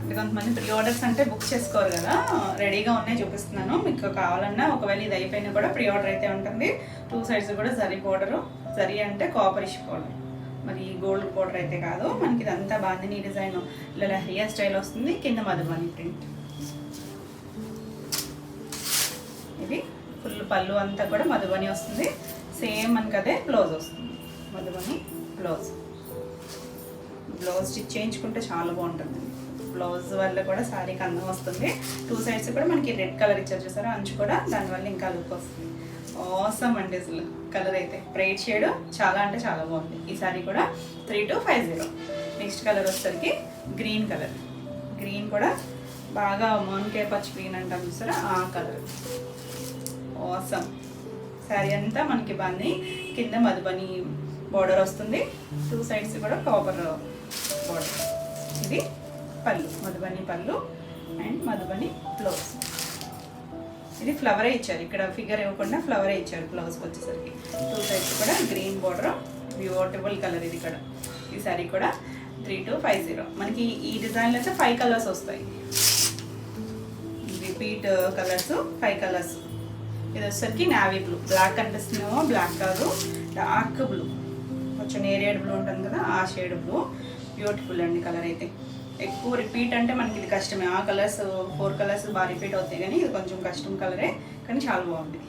అంటే కొంతమంది ప్రీ ఆర్డర్స్ అంటే బుక్ చేసుకోరు కదా, రెడీగా ఉన్నాయి చూపిస్తున్నాను. మీకు కావాలన్నా ఒకవేళ ఇది అయిపోయినా కూడా ప్రీ ఆర్డర్ అయితే ఉంటుంది. 2 సైడ్స్ కూడా జరీ బోర్డరు, జరీ అంటే కాపరిష్ బోర్డర్, మరి గోల్డ్ బోర్డర్ అయితే కాదు. మనకి ఇదంతా బాందిని డిజైన్, ఇలా హెయిర్ స్టైల్ వస్తుంది. కింద మధుబని ప్రింట్. ఇది ఫుల్ పళ్ళు అంతా కూడా మధుబని వస్తుంది. సేమ్ మనకి అదే బ్లౌజ్ వస్తుంది, మధుబని బ్లౌజ్. బ్లౌజ్ స్టిచ్ చేయించుకుంటే చాలా బాగుంటుంది. బ్లౌజ్ వల్ల కూడా శారీకి అందం వస్తుంది. 2 సైడ్స్ కూడా మనకి రెడ్ కలర్ ఇచ్చారు చూసారా, అంచు కూడా, దానివల్ల ఇంకా లుక్ వస్తుంది. ఆసమ్ అండి అసలు కలర్ అయితే. బ్రైట్ షేడ్, చాలా అంటే చాలా బాగుంది. ఈ సారీ కూడా 3250. నెక్స్ట్ కలర్ వచ్చేసరికి గ్రీన్ కలర్. గ్రీన్ కూడా బాగా మోన్కే పచ్చి గ్రీన్ అంటాం చూసారా, ఆ కలర్. ఆసమ్. శారీ అంతా మనకి బాగుంది. కింద మధుబని బార్డర్ వస్తుంది. 2 సైడ్స్ కూడా కాపర్ బార్డర్. ఇది పళ్ళు, మధుబని పళ్ళు అండ్ మధుబని బ్లౌజ్. ఇది ఫ్లవరే ఇచ్చారు, ఇక్కడ ఫిగర్ ఇవ్వకుండా ఫ్లవరే ఇచ్చారు బ్లౌజ్కి వచ్చేసరికి. 2 సైడ్స్ కూడా గ్రీన్ బార్డర్, బ్యూటిఫుల్ కలర్ ఇది కూడా. ఈ సారీ కూడా 3250. మనకి ఈ డిజైన్లో అయితే 5 కలర్స్ వస్తాయి. Repeat colours 5 colours. ఇది వచ్చేసరికి నావీ బ్లూ. బ్లాక్ కనిపిస్తుందేమో, బ్లాక్ కాదు, డార్క్ బ్లూ, కొంచెం నేరియడ్ బ్లూ ఉంటుంది కదా, ఆ షేడ్ బ్లూ. బ్యూటిఫుల్ అండి కలర్ అయితే. ఎక్కువ రిపీట్ అంటే మనకి ఇది కష్టమే. ఆ కలర్స్ 4 కలర్స్ బాగా రిపీట్ అవుతాయి, కానీ ఇది కొంచెం కష్టం కలరే, కానీ చాలా బాగుంది.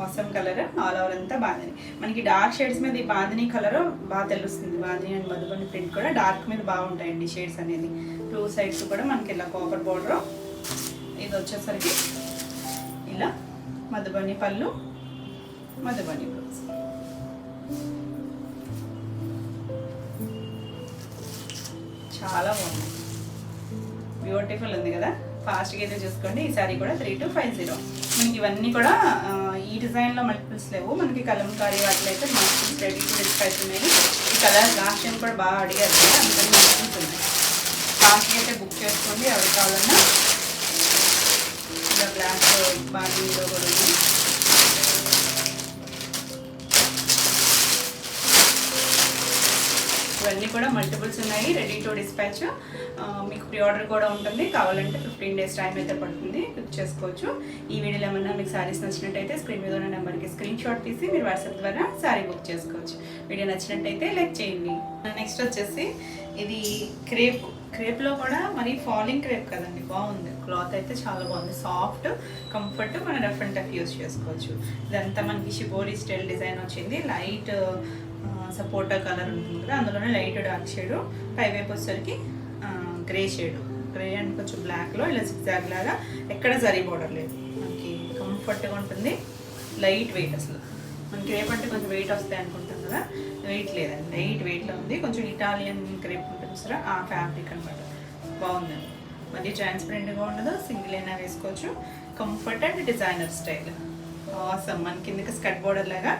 Awesome colour. ఆల్ ఓవర్ అంతా బాందిని. మనకి డార్క్ షేడ్స్ మీద ఈ బాందిని కలర్ బాగా తెలుస్తుంది. బాందిని అండ్ మధుబని ప్రింట్ కూడా డార్క్ మీద బాగుంటాయండి షేడ్స్ అనేది. 2 సైడ్స్ కూడా మనకి ఇలా కాపర్ బార్డర్. ఇది వచ్చేసరికి ఇలా మధుబని పళ్ళు, మధుబని బ్లౌజ్. చాలా బాగుంది, బ్యూటిఫుల్ ఉంది కదా. ఫాస్ట్గా అయితే చూసుకోండి. ఈ సారీ కూడా 3250. మనకి ఇవన్నీ కూడా ఈ డిజైన్లో మల్టిపుల్స్ లేవు. మనకి కలంకారీ వాటిలో అయితే మల్టిపుల్స్ రెడీ టు డిస్పైస్ ఉన్నాయి. ఈ కలర్ లాస్ట్ టైం కూడా బాగా అడిగారు కదా, అందుకని మల్టిపుల్స్ ఉన్నాయి. ఫాస్ట్గా అయితే బుక్ చేసుకోండి ఎవరికి కావాలన్నా. ఇలా బ్లాక్ బాడీలో కూడా ఉంది. ఇవన్నీ కూడా మల్టిపుల్స్ ఉన్నాయి, రెడీ టు డిస్పాచ్. మీకు ప్రీ ఆర్డర్ కూడా ఉంటుంది. కావాలంటే 15 days టైం అయితే పడుతుంది, బుక్ చేసుకోవచ్చు. ఈ వీడియోలో ఏమన్నా మీకు శారీస్ నచ్చినట్టయితే స్క్రీన్ మీద ఉన్న నెంబర్కి స్క్రీన్ షాట్ తీసి మీరు వాట్సాప్ ద్వారా శారీ బుక్ చేసుకోవచ్చు. వీడియో నచ్చినట్టయితే లైక్ చేయండి. నెక్స్ట్ వచ్చేసి ఇది క్రేప్ క్రేప్లో కూడా మరి ఫాలింగ్ క్రేప్ కదండి, బాగుంది. క్లాత్ అయితే చాలా బాగుంది, సాఫ్ట్, కంఫర్ట్, మనం రఫ్ అండ్ టఫ్ యూస్ చేసుకోవచ్చు. ఇదంతా మనకి షిబోరి స్టైల్ డిజైన్ వచ్చింది. లైట్ సపోటా కలర్ ఉంటుంది కదా, అందులోనే లైట్ డార్క్ షేడు, పైవైపు వచ్చేసరికి గ్రే షేడు, గ్రే అండ్ కొంచెం బ్లాక్లో ఇలా సిగ్జాగ్ లాగా, ఎక్కడ జరీ బోర్డర్ లేదు. మనకి కంఫర్ట్గా ఉంటుంది, లైట్ వెయిట్. అసలు మనకి క్రేప్ అంటే కొంచెం వెయిట్ వస్తాయి అనుకుంటాం కదా, వెయిట్ లేదండి, లైట్ వెయిట్లో ఉంది. కొంచెం ఇటాలియన్ క్రేప్ ఉంటుంది సరే, ఆ ఫ్యాబ్రిక్ అనమాట. బాగుందండి, మళ్ళీ ట్రాన్స్పరెంట్గా ఉండదు, సింగిల్ అయినా వేసుకోవచ్చు. Comfort and designer style awesome. మన కిందకి స్కర్ట్ బోర్డర్ లాగా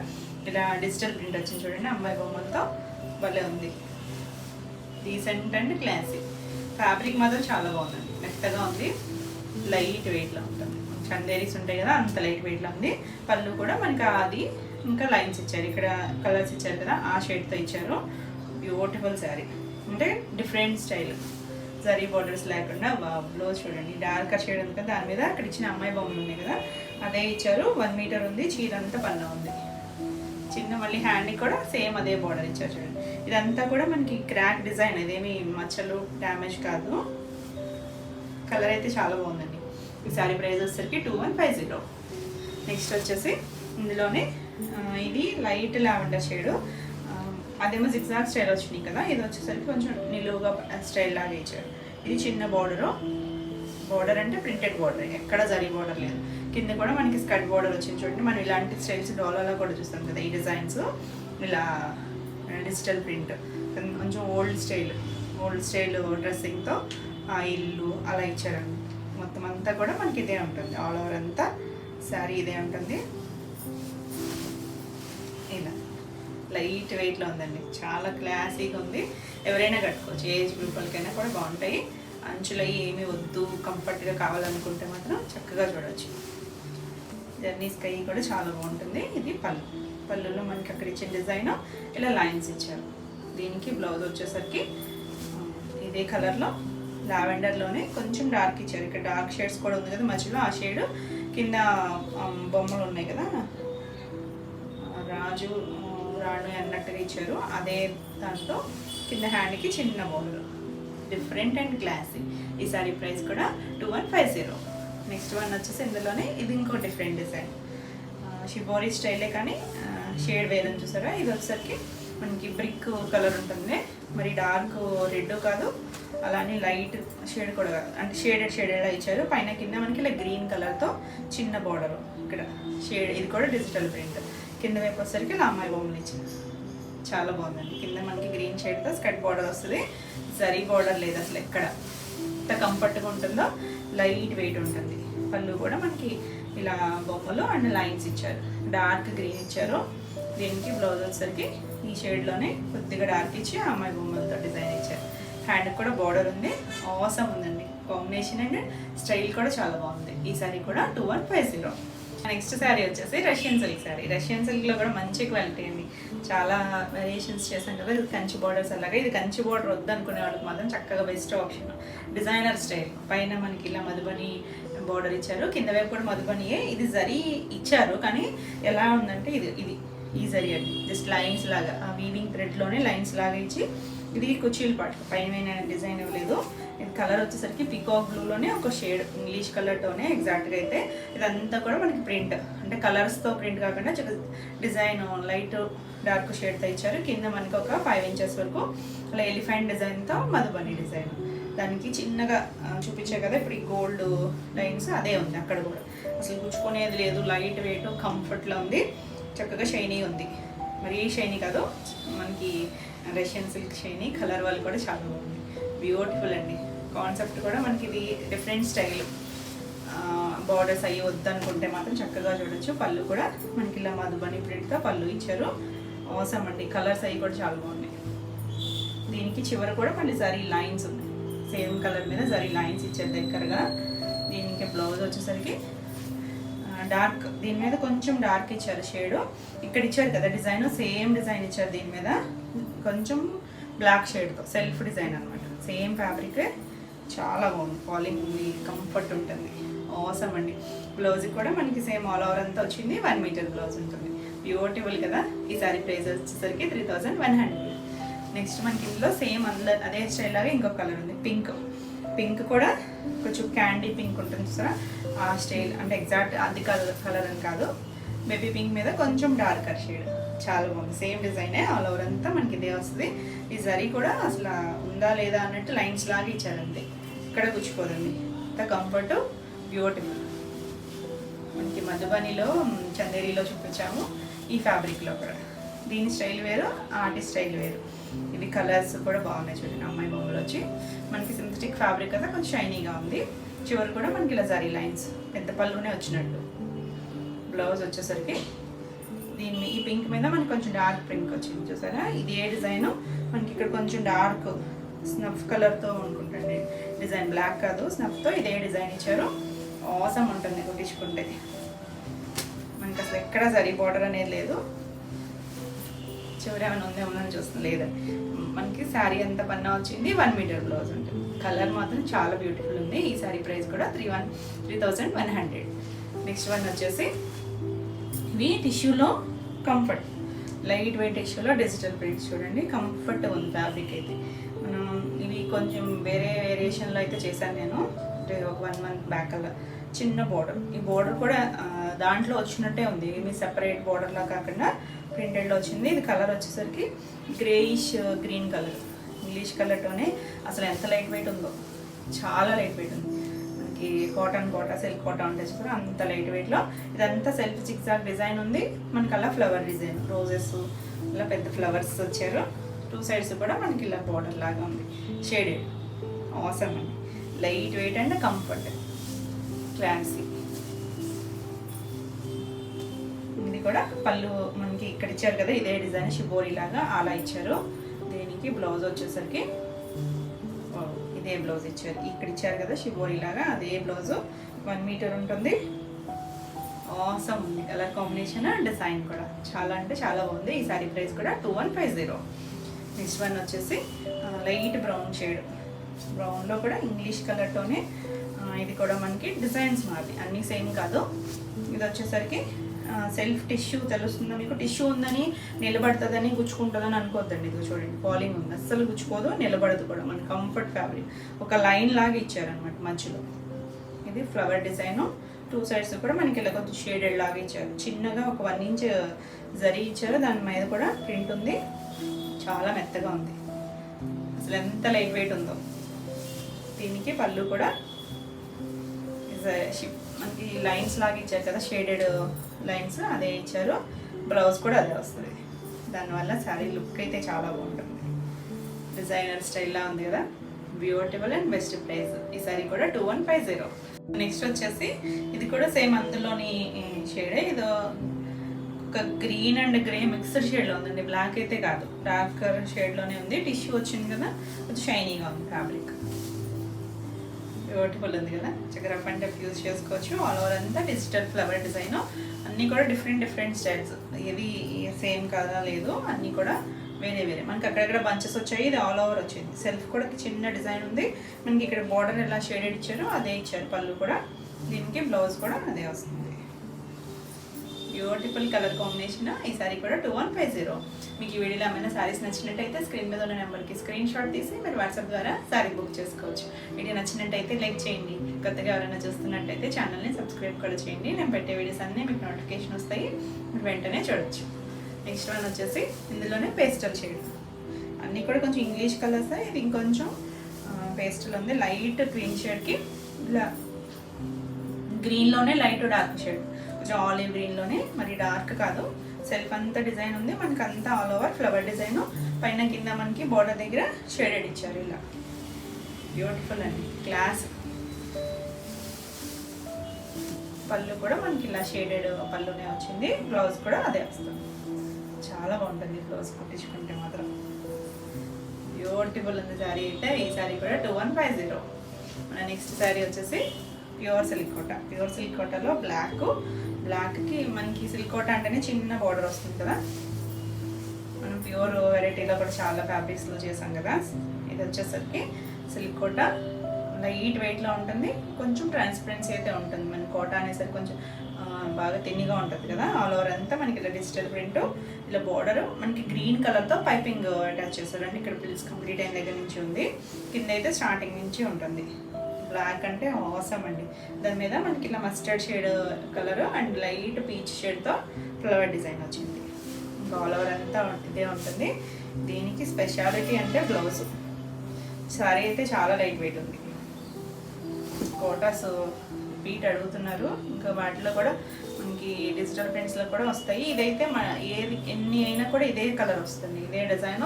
ఇలా డిజిటల్ ప్రింట్ వచ్చింది చూడండి, అమ్మాయి బొమ్మలతో భలే ఉంది. Decent and classic. ఫ్యాబ్రిక్ మాత్రం చాలా బాగుందండి, మెత్తగా ఉంది, లైట్ వెయిట్లో ఉంటుంది. చందేరీస్ ఉంటాయి కదా, అంత లైట్ వెయిట్లో ఉంది. పళ్ళు కూడా మనకి అది ఇంకా లైన్స్ ఇచ్చారు, ఇక్కడ కలర్స్ ఇచ్చారు కదా, ఆ షేడ్తో ఇచ్చారు. బ్యూటిఫుల్ శారీ, అంటే డిఫరెంట్ స్టైల్, జరీ బోర్డర్స్ లేకుండా. బ్లౌజ్ చూడండి, డార్క్ షేడ్ ఉంది కదా, దాని మీద అక్కడ ఇచ్చిన అమ్మాయి బొమ్మలు ఉన్నాయి కదా, అదే ఇచ్చారు. 1 మీటర్ ఉంది, చీర అంతా పన్నా ఉంది. చిన్న మళ్ళీ హ్యాండ్కి కూడా సేమ్ అదే బోర్డర్ ఇచ్చారు చూడండి. ఇదంతా కూడా మనకి క్రాక్ డిజైన్, ఇదేమి మచ్చలు డ్యామేజ్ కాదు. కలర్ అయితే చాలా బాగుందండి. ఈ శారీ ప్రైస్ వచ్చేసరికి 2150. నెక్స్ట్ వచ్చేసి ఇందులోనే ఇది లైట్ లావెండర్ షేడు, అదేమో జిగ్జాగ్ స్టైల్ వచ్చినాయి కదా, ఇది వచ్చేసరికి కొంచెం నిలువుగా స్టైల్ లాగా ఇచ్చారు. ఇది చిన్న బోర్డర్ అంటే ప్రింటెడ్ బోర్డర్, ఎక్కడ జరీ బోర్డర్ లేదు. కింద కూడా మనకి స్కర్ట్ బోర్డర్ వచ్చింది చూడండి. మనం ఇలాంటి స్టైల్స్ డోలాలో కూడా చూస్తాం కదా, ఈ డిజైన్స్ ఇలా డిజిటల్ ప్రింట్, కొంచెం ఓల్డ్ స్టైల్ డ్రెస్సింగ్తో ఆ ఇల్లు అలా ఇచ్చారండి. మొత్తం అంతా కూడా మనకి ఇదే ఉంటుంది, ఆల్ ఓవర్ అంతా శారీ ఇదే ఉంటుంది. ఇలా లైట్ వెయిట్లో ఉందండి, చాలా క్లాసీగా ఉంది. ఎవరైనా కట్టుకోవచ్చు, ఏజ్ గ్రూపులకైనా కూడా బాగుంటాయి. అంచులు ఏమీ వద్దు, కంఫర్ట్గా కావాలనుకుంటే మాత్రం చక్కగా చూడవచ్చు. జర్నీ స్కై కూడా చాలా బాగుంటుంది. ఇది పళ్ళులో మనకి అక్కడ ఇచ్చిన డిజైన్ ఇలా లైన్స్ ఇచ్చారు. దీనికి బ్లౌజ్ వచ్చేసరికి ఇదే కలర్లో లావెండర్లోనే కొంచెం డార్క్ ఇచ్చారు. ఇక్కడ డార్క్ షేడ్స్ కూడా ఉంది కదా మధ్యలో, ఆ షేడ్ కింద బొమ్మలు ఉన్నాయి కదా, రాజు రాణి అన్నట్టుగా ఇచ్చారు. అదే దాంతో కింద హ్యాండ్కి చిన్న బోర్డర్, డిఫరెంట్ అండ్ క్లాసీ. ఈ సారీ ప్రైస్ కూడా 2150. నెక్స్ట్ వన్ వచ్చేసి ఇందులోనే ఇది ఇంకో డిఫరెంట్ డిజైన్, షిబోరి స్టైలే కానీ షేడ్ వేరే చూసారా. ఇది వచ్చేసరికి మనకి బ్రిక్ కలర్ ఉంటుంది, మరి డార్క్ రెడ్ కాదు, అలానే లైట్ షేడ్ కూడా కాదు, అంటే షేడెడ్ ఇచ్చారు. పైన కింద మనకి ఇలా గ్రీన్ కలర్తో చిన్న బోర్డర్, ఇక్కడ షేడ్. ఇది కూడా డిజిటల్ ప్రింట్. కింద వైపు వచ్చేసరికి ఇలా అమ్మాయి బొమ్మలు ఇచ్చారు, చాలా బాగుందండి. కింద మనకి గ్రీన్ షేడ్తో స్కర్ట్ బోర్డర్ వస్తుంది, జరీ బోర్డర్ లేదు అసలు ఎక్కడ. ఎంత కంఫర్ట్గా ఉంటుందో, లైట్ వెయిట్ ఉంటుంది. పళ్ళు కూడా మనకి ఇలా బొమ్మలు అండ్ లైన్స్ ఇచ్చారు, డార్క్ గ్రీన్ ఇచ్చారు. దీనికి బ్లౌజ్ వచ్చేసరికి ఈ షేడ్లోనే కొద్దిగా డార్క్ ఇచ్చి అమ్మాయి బొమ్మలతో డిజైన్ ఇచ్చారు. హ్యాండ్కి కూడా బోర్డర్ ఉంది, ఆసమ్ ఉందండి. కాంబినేషన్ అండ్ స్టైల్ కూడా చాలా బాగుంది. ఈ సారీ కూడా 2150. నెక్స్ట్ శారీ వచ్చేసి రష్యన్ సిల్క్ శారీ. రష్యన్ సిల్క్లో కూడా మంచి క్వాలిటీ అండి, చాలా వేరియేషన్స్ చేసాం కదా. ఇది కంచి బోర్డర్స్ అలాగే, ఇది కంచి బోర్డర్ వద్దనుకునే వాళ్ళకి మాత్రం చక్కగా బెస్ట్ ఆప్షన్. డిజైనర్ స్టైల్, పైన మనకి ఇలా మధుబని బోర్డర్ ఇచ్చారు, కింద వైపు కూడా మధుబనియే. ఇది జరీ ఇచ్చారు కానీ ఎలా ఉందంటే ఇది ఈ జరీ అండి, జస్ట్ లైన్స్ లాగా వీవింగ్ థ్రెడ్లోనే లైన్స్ లాగా ఇచ్చి, ఇది కుచీలు పాటు పైన డిజైన్ ఇవ్వలేదు. ఇది కలర్ వచ్చేసరికి పికాక్ బ్లూలోనే ఒక షేడ్, ఇంగ్లీష్ కలర్తోనే ఎగ్జాక్ట్గా. అయితే ఇదంతా కూడా మనకి ప్రింట్, అంటే కలర్స్తో ప్రింట్ కాకుండా డిజైన్ లైట్ డార్క్ షేడ్తో ఇచ్చారు. కింద మనకి ఒక 5 ఇంచెస్ వరకు అలా ఎలిఫెంట్ డిజైన్తో మధుబని డిజైన్. దానికి చిన్నగా చూపించే కదా ఇప్పుడు ఈ గోల్డ్ లైన్స్, అదే ఉంది అక్కడ కూడా. అసలు గుచ్చుకునేది లేదు, లైట్ వెయిట్, కంఫర్ట్లో ఉంది, చక్కగా షైనీ ఉంది. మరి షైనీ కాదు, మనకి రష్యన్ సిల్క్ షైనీ. కలర్ వాళ్ళు కూడా చాలా బాగుంది, బ్యూటిఫుల్ అండి. కాన్సెప్ట్ కూడా మనకి ఇది డిఫరెంట్ స్టైల్. బార్డర్స్ అయ్యి వద్దనుకుంటే మాత్రం చక్కగా చూడొచ్చు. పళ్ళు కూడా మనకి ఇలా మధుబని ప్రింట్తో పళ్ళు ఇచ్చారు, అవసరం అండి. కలర్స్ అవి కూడా చాలా బాగున్నాయి. దీనికి చివర కూడా మళ్ళీ జరీ లైన్స్ ఉన్నాయి, సేమ్ కలర్ మీద జరీ లైన్స్ ఇచ్చారు దగ్గరగా. దీనికి బ్లౌజ్ వచ్చేసరికి డార్క్, దీని మీద కొంచెం డార్క్ ఇచ్చారు షేడు. ఇక్కడ ఇచ్చారు కదా డిజైన్, సేమ్ డిజైన్ ఇచ్చారు దీని మీద, కొంచెం బ్లాక్ షేడ్తో సెల్ఫ్ డిజైన్ అనమాట. సేమ్ ఫ్యాబ్రిక్, చాలా బాగుంది, ఫాలింగ్ ఉంది, కంఫర్ట్ ఉంటుంది, అవసరం అండి. బ్లౌజ్ కూడా మనకి సేమ్ ఆల్ ఓవర్ అంతా వచ్చింది, 1 మీటర్ బ్లౌజ్ ఉంటుంది. బ్యూటిఫుల్ కదా. ఈ సారీ ప్రైస్ వచ్చేసరికి 3100. నెక్స్ట్ మనకి ఇందులో సేమ్ అందులో అదే స్టైల్ లాగా ఇంకొక కలర్ ఉంది, పింక్ కూడా కొంచెం క్యాండీ పింక్ ఉంటుంది చూసారా, ఆ స్టైల్. అంటే ఎగ్జాక్ట్ అది కలర్ అని కాదు, బేబీ పింక్ మీద కొంచెం డార్కర్ షేడ్. చాలా బాగుంది, సేమ్ డిజైనే ఆల్ ఓవర్ అంతా మనకి ఇదే వస్తుంది. ఈ జరీ కూడా అసలు ఉందా లేదా అన్నట్టు లైన్స్ లాగా ఇచ్చారంతే, ఇక్కడ గుచ్చిపోదండి. ఇంత కంఫర్ట్, బ్యూటిఫుల్. మనకి మధుబనిలో చందేరిలో చూపించాము, ఈ ఫ్యాబ్రిక్లో కూడా. దీని స్టైల్ వేరు, ఆర్టిస్ట్ స్టైల్ వేరు. ఇవి కలర్స్ కూడా బాగున్నాయి చూడండి. అమ్మాయి బొమ్మలు వచ్చి మనకి సింథటిక్ ఫ్యాబ్రిక్ కదా, కొంచెం షైనీగా ఉంది. చివరి కూడా మనకి ఇలా జరీ లైన్స్, పెద్ద పళ్ళునే వచ్చినట్టు. బ్లౌజ్ వచ్చేసరికి దీన్ని ఈ పింక్ మీద మనకి కొంచెం డార్క్ పింక్ వచ్చింది చూసారా. ఇది ఏ డిజైన్ మనకి ఇక్కడ కొంచెం డార్క్ స్నఫ్ కలర్తో అనుకుంటండి డిజైన్, బ్లాక్ కాదు స్నఫ్తో ఇదే డిజైన్ ఇచ్చారు. ఆసమ్ ఉంటుంది కుట్టించుకుంటే. మనకి అసలు ఎక్కడ జరీ బార్డర్ అనేది లేదు. చివరి ఏమైనా ఉందేమోనని చూస్తుంది, లేదండి. మనకి శారీ అంతా పన్నా వచ్చింది, 1 మీటర్ బ్లౌజ్ ఉంటుంది. కలర్ మాత్రం చాలా బ్యూటిఫుల్ ఉంది. ఈ శారీ ప్రైస్ కూడా 3100. నెక్స్ట్ వన్ వచ్చేసి ఇవి టిష్యూలో కంఫర్ట్, లైట్ వెయిట్ టిష్యూలో డిజిటల్ ప్రింట్స్ చూడండి. కంఫర్ట్ ఉంది ఫ్యాబ్రిక్ అయితే. మనం ఇవి కొంచెం వేరే వేరియేషన్లో అయితే చేశాను నేను, అంటే ఒక 1 మంత్ బ్యాక్ అలా. చిన్న బోర్డర్, ఈ బోర్డర్ కూడా దాంట్లో వచ్చినట్టే ఉంది, ఏమి సెపరేట్ బోర్డర్లా కాకుండా ప్రింటెడ్లో వచ్చింది. ఇది కలర్ వచ్చేసరికి గ్రేయిష్ గ్రీన్ కలర్, ఇంగ్లీష్ కలర్తోనే. అసలు ఎంత లైట్ వెయిట్ ఉందో, చాలా లైట్ వెయిట్ ఉంది. మనకి కాటన్ కోటా, సిల్క్ కోటా ఉంటే చూసారా, అంత లైట్ వెయిట్లో. ఇదంతా సెల్ఫ్ జిగ్జాగ్ డిజైన్ ఉంది. మనకి అలా ఫ్లవర్ డిజైన్, రోజెస్ ఇలా పెద్ద ఫ్లవర్స్ వచ్చారు. 2 సైడ్స్ కూడా మనకి ఇలా బోర్డర్ లాగా ఉంది, షేడెడ్. ఆసమ్ అండి, light weight and comfort, classy. ఇది కూడా పళ్ళు మనకి ఇక్కడ ఇచ్చారు కదా, ఇదే డిజైన్ షిబోరి లాగా అలా ఇచ్చారు. దీనికి బ్లౌజ్ వచ్చేసరికి ఇదే బ్లౌజ్ ఇచ్చారు, ఇక్కడ ఇచ్చారు కదా షిబోరి లాగా, అదే బ్లౌజ్ 1 మీటర్ ఉంటుంది. ఆసమ్ ఉంది కలర్ కాంబినేషన్, డిజైన్ కూడా చాలా అంటే చాలా బాగుంది. ఈ సారీ ప్రైస్ కూడా 2150. నెక్స్ట్ వన్ వచ్చేసి లైట్ బ్రౌన్ షేడ్, బ్రౌన్లో కూడా ఇంగ్లీష్ కలర్తోనే. ఇది కూడా మనకి డిజైన్స్ మాది, అన్నీ సేమ్ కాదు. ఇది వచ్చేసరికి సెల్ఫ్ టిష్యూ తెలుస్తుందో మీకు, టిష్యూ ఉందని నిలబడుతుందని గుచ్చుకుంటుందని అనుకోవద్దండి. ఇది చూడండి, పాలింగ్ ఉంది, అస్సలు గుచ్చుకోదు, నిలబడదు కూడా. మన కంఫర్ట్ ఫ్యాబ్రిక్, ఒక లైన్ లాగా ఇచ్చారనమాట మధ్యలో. ఇది ఫ్లవర్ డిజైను, 2 సైడ్స్ కూడా మనకి ఇలా కొంచెం షేడెడ్ లాగా ఇచ్చారు. చిన్నగా ఒక 1 ఇంచ్ జరీ ఇచ్చారు, దాని మీద కూడా ప్రింట్ ఉంది. చాలా మెత్తగా ఉంది, అసలు ఎంత లైట్ వెయిట్ ఉందో. దీనికి పళ్ళు కూడా మనకి లైన్స్ లాగా ఇచ్చారు కదా, షేడెడ్ లైన్స్ అదే ఇచ్చారు. బ్లౌజ్ కూడా అదే వస్తుంది. దానివల్ల శారీ లుక్ అయితే చాలా బాగుంటుంది, డిజైనర్ స్టైల్లా ఉంది కదా. Beautiful and best price. ఈ సారీ కూడా 2150. నెక్స్ట్ వచ్చేసి ఇది కూడా సేమ్ అందులోని షేడే, ఇది ఒక గ్రీన్ అండ్ గ్రే మిక్స్డ్ షేడ్లో ఉందండి, బ్లాక్ అయితే కాదు, డార్కర్ షేడ్లోనే ఉంది. టిష్యూ వచ్చింది కదా, కొంచెం షైనీగా ఉంది ఫ్యాబ్రిక్. బ్యూటిఫుల్ ఉంది కదా, చక్కగా రఫ్ అండ్ టఫ్ యూజ్ చేసుకోవచ్చు. ఆల్ ఓవర్ అంతా డిజిటల్ ఫ్లవర్ డిజైన్, అన్నీ కూడా డిఫరెంట్ స్టైల్స్. ఏది సేమ్ కాదా లేదు, అన్నీ కూడా వేరే వేరే. మనకి అక్కడక్కడ బంచెస్ వచ్చాయి, ఇది ఆల్ ఓవర్ వచ్చింది. సెల్ఫ్ కూడా చిన్న డిజైన్ ఉంది. మనకి ఇక్కడ బార్డర్ ఎలా షేడెడ్ ఇచ్చారో అదే ఇచ్చారు, పళ్ళు కూడా. దీనికి బ్లౌజ్ కూడా అదే వస్తుంది. Beautiful colour combination. ఈ సారీ కూడా 2150. మీకు ఈ వీడియోలో ఏమైనా శారీస్ నచ్చినట్టయితే స్క్రీన్ మీద ఉన్న నెంబర్కి స్క్రీన్ షాట్ తీసి మీరు వాట్సాప్ ద్వారా శారీ బుక్ చేసుకోవచ్చు. వీడియో నచ్చినట్టయితే లైక్ చేయండి. కొత్తగా ఎవరైనా చూస్తున్నట్టయితే ఛానల్ని సబ్స్క్రైబ్ కూడా చేయండి. నేను పెట్టే వీడియోస్ అన్నీ మీకు నోటిఫికేషన్ వస్తాయి, మీరు వెంటనే చూడొచ్చు. నెక్స్ట్ వన్ వచ్చేసి ఇందులోనే పేస్టల్ షేడ్, అన్నీ కూడా కొంచెం ఇంగ్లీష్ కలర్స్. ఇది ఇంకొంచెం పేస్టల్ ఉంది, లైట్ గ్రీన్ షేడ్కి ఇలా గ్రీన్లోనే లైట్ డార్క్ షేడ్, కొంచెం ఆలివ్ గ్రీన్లోనే, మరి డార్క్ కాదు. సెల్ఫ్ అంతా డిజైన్ ఉంది మనకి, అంతా ఆల్ ఓవర్ ఫ్లవర్ డిజైన్. పైన కింద మనకి బోర్డర్ దగ్గర షేడెడ్ ఇచ్చారు ఇలా. బ్యూటిఫుల్ అండి, క్లాస్. పళ్ళు కూడా మనకి ఇలా షేడెడ్ పళ్ళునే వచ్చింది. బ్లౌజ్ కూడా అదే వస్తుంది. చాలా బాగుంటుంది బ్లౌజ్ కుట్టించుకుంటే మాత్రం. బ్యూటిఫుల్ ఉంది శారీ అయితే. ఈ శారీ కూడా 2150. మన నెక్స్ట్ శారీ వచ్చేసి pure silk Kota. Pure silk కోటాలో బ్లాక్కి మనకి సిల్క్ కోటా అంటేనే చిన్న బార్డర్ వస్తుంది కదా. మనం ప్యూర్ వెరైటీలో కూడా చాలా ఫ్యాబ్రిక్స్లో చేసాం కదా. ఇది వచ్చేసరికి సిల్క్ కోటా లైట్ వెయిట్లో ఉంటుంది, కొంచెం ట్రాన్స్పరెన్సీ అయితే ఉంటుంది. మన కోటా అనేసరికి కొంచెం బాగా తిన్నిగా ఉంటుంది కదా. ఆల్ ఓవర్ అంతా మనకి ఇలా డిజిటల్ ప్రింట్, ఇలా బోర్డర్ మనకి గ్రీన్ కలర్తో పైపింగ్ అటాచ్ చేస్తారు. అంటే ఇక్కడ ప్రిల్స్ కంప్లీట్ అయిన దగ్గర నుంచి ఉంది, కింద అయితే స్టార్టింగ్ నుంచి ఉంటుంది. బ్లాక్ అంటే అవసరం అండి. దాని మీద మనకి ఇలా mustard shade colour and light peach షేడ్తో ఫ్లవర్ డిజైన్ వచ్చింది. ఇంకా ఆల్ ఓవర్ అంతా ఇదే ఉంటుంది. దీనికి స్పెషాలిటీ అంటే బ్లౌజ్. సారీ అయితే చాలా లైట్ వెయిట్ ఉంది. కోటాస్ బీట్ అడుగుతున్నారు, ఇంకా వాటిలో కూడా మనకి డిజిటల్ ప్రింట్స్లో కూడా వస్తాయి. ఇదైతే మన ఏది ఎన్ని అయినా కూడా ఇదే కలర్ వస్తుంది, ఇదే డిజైన్,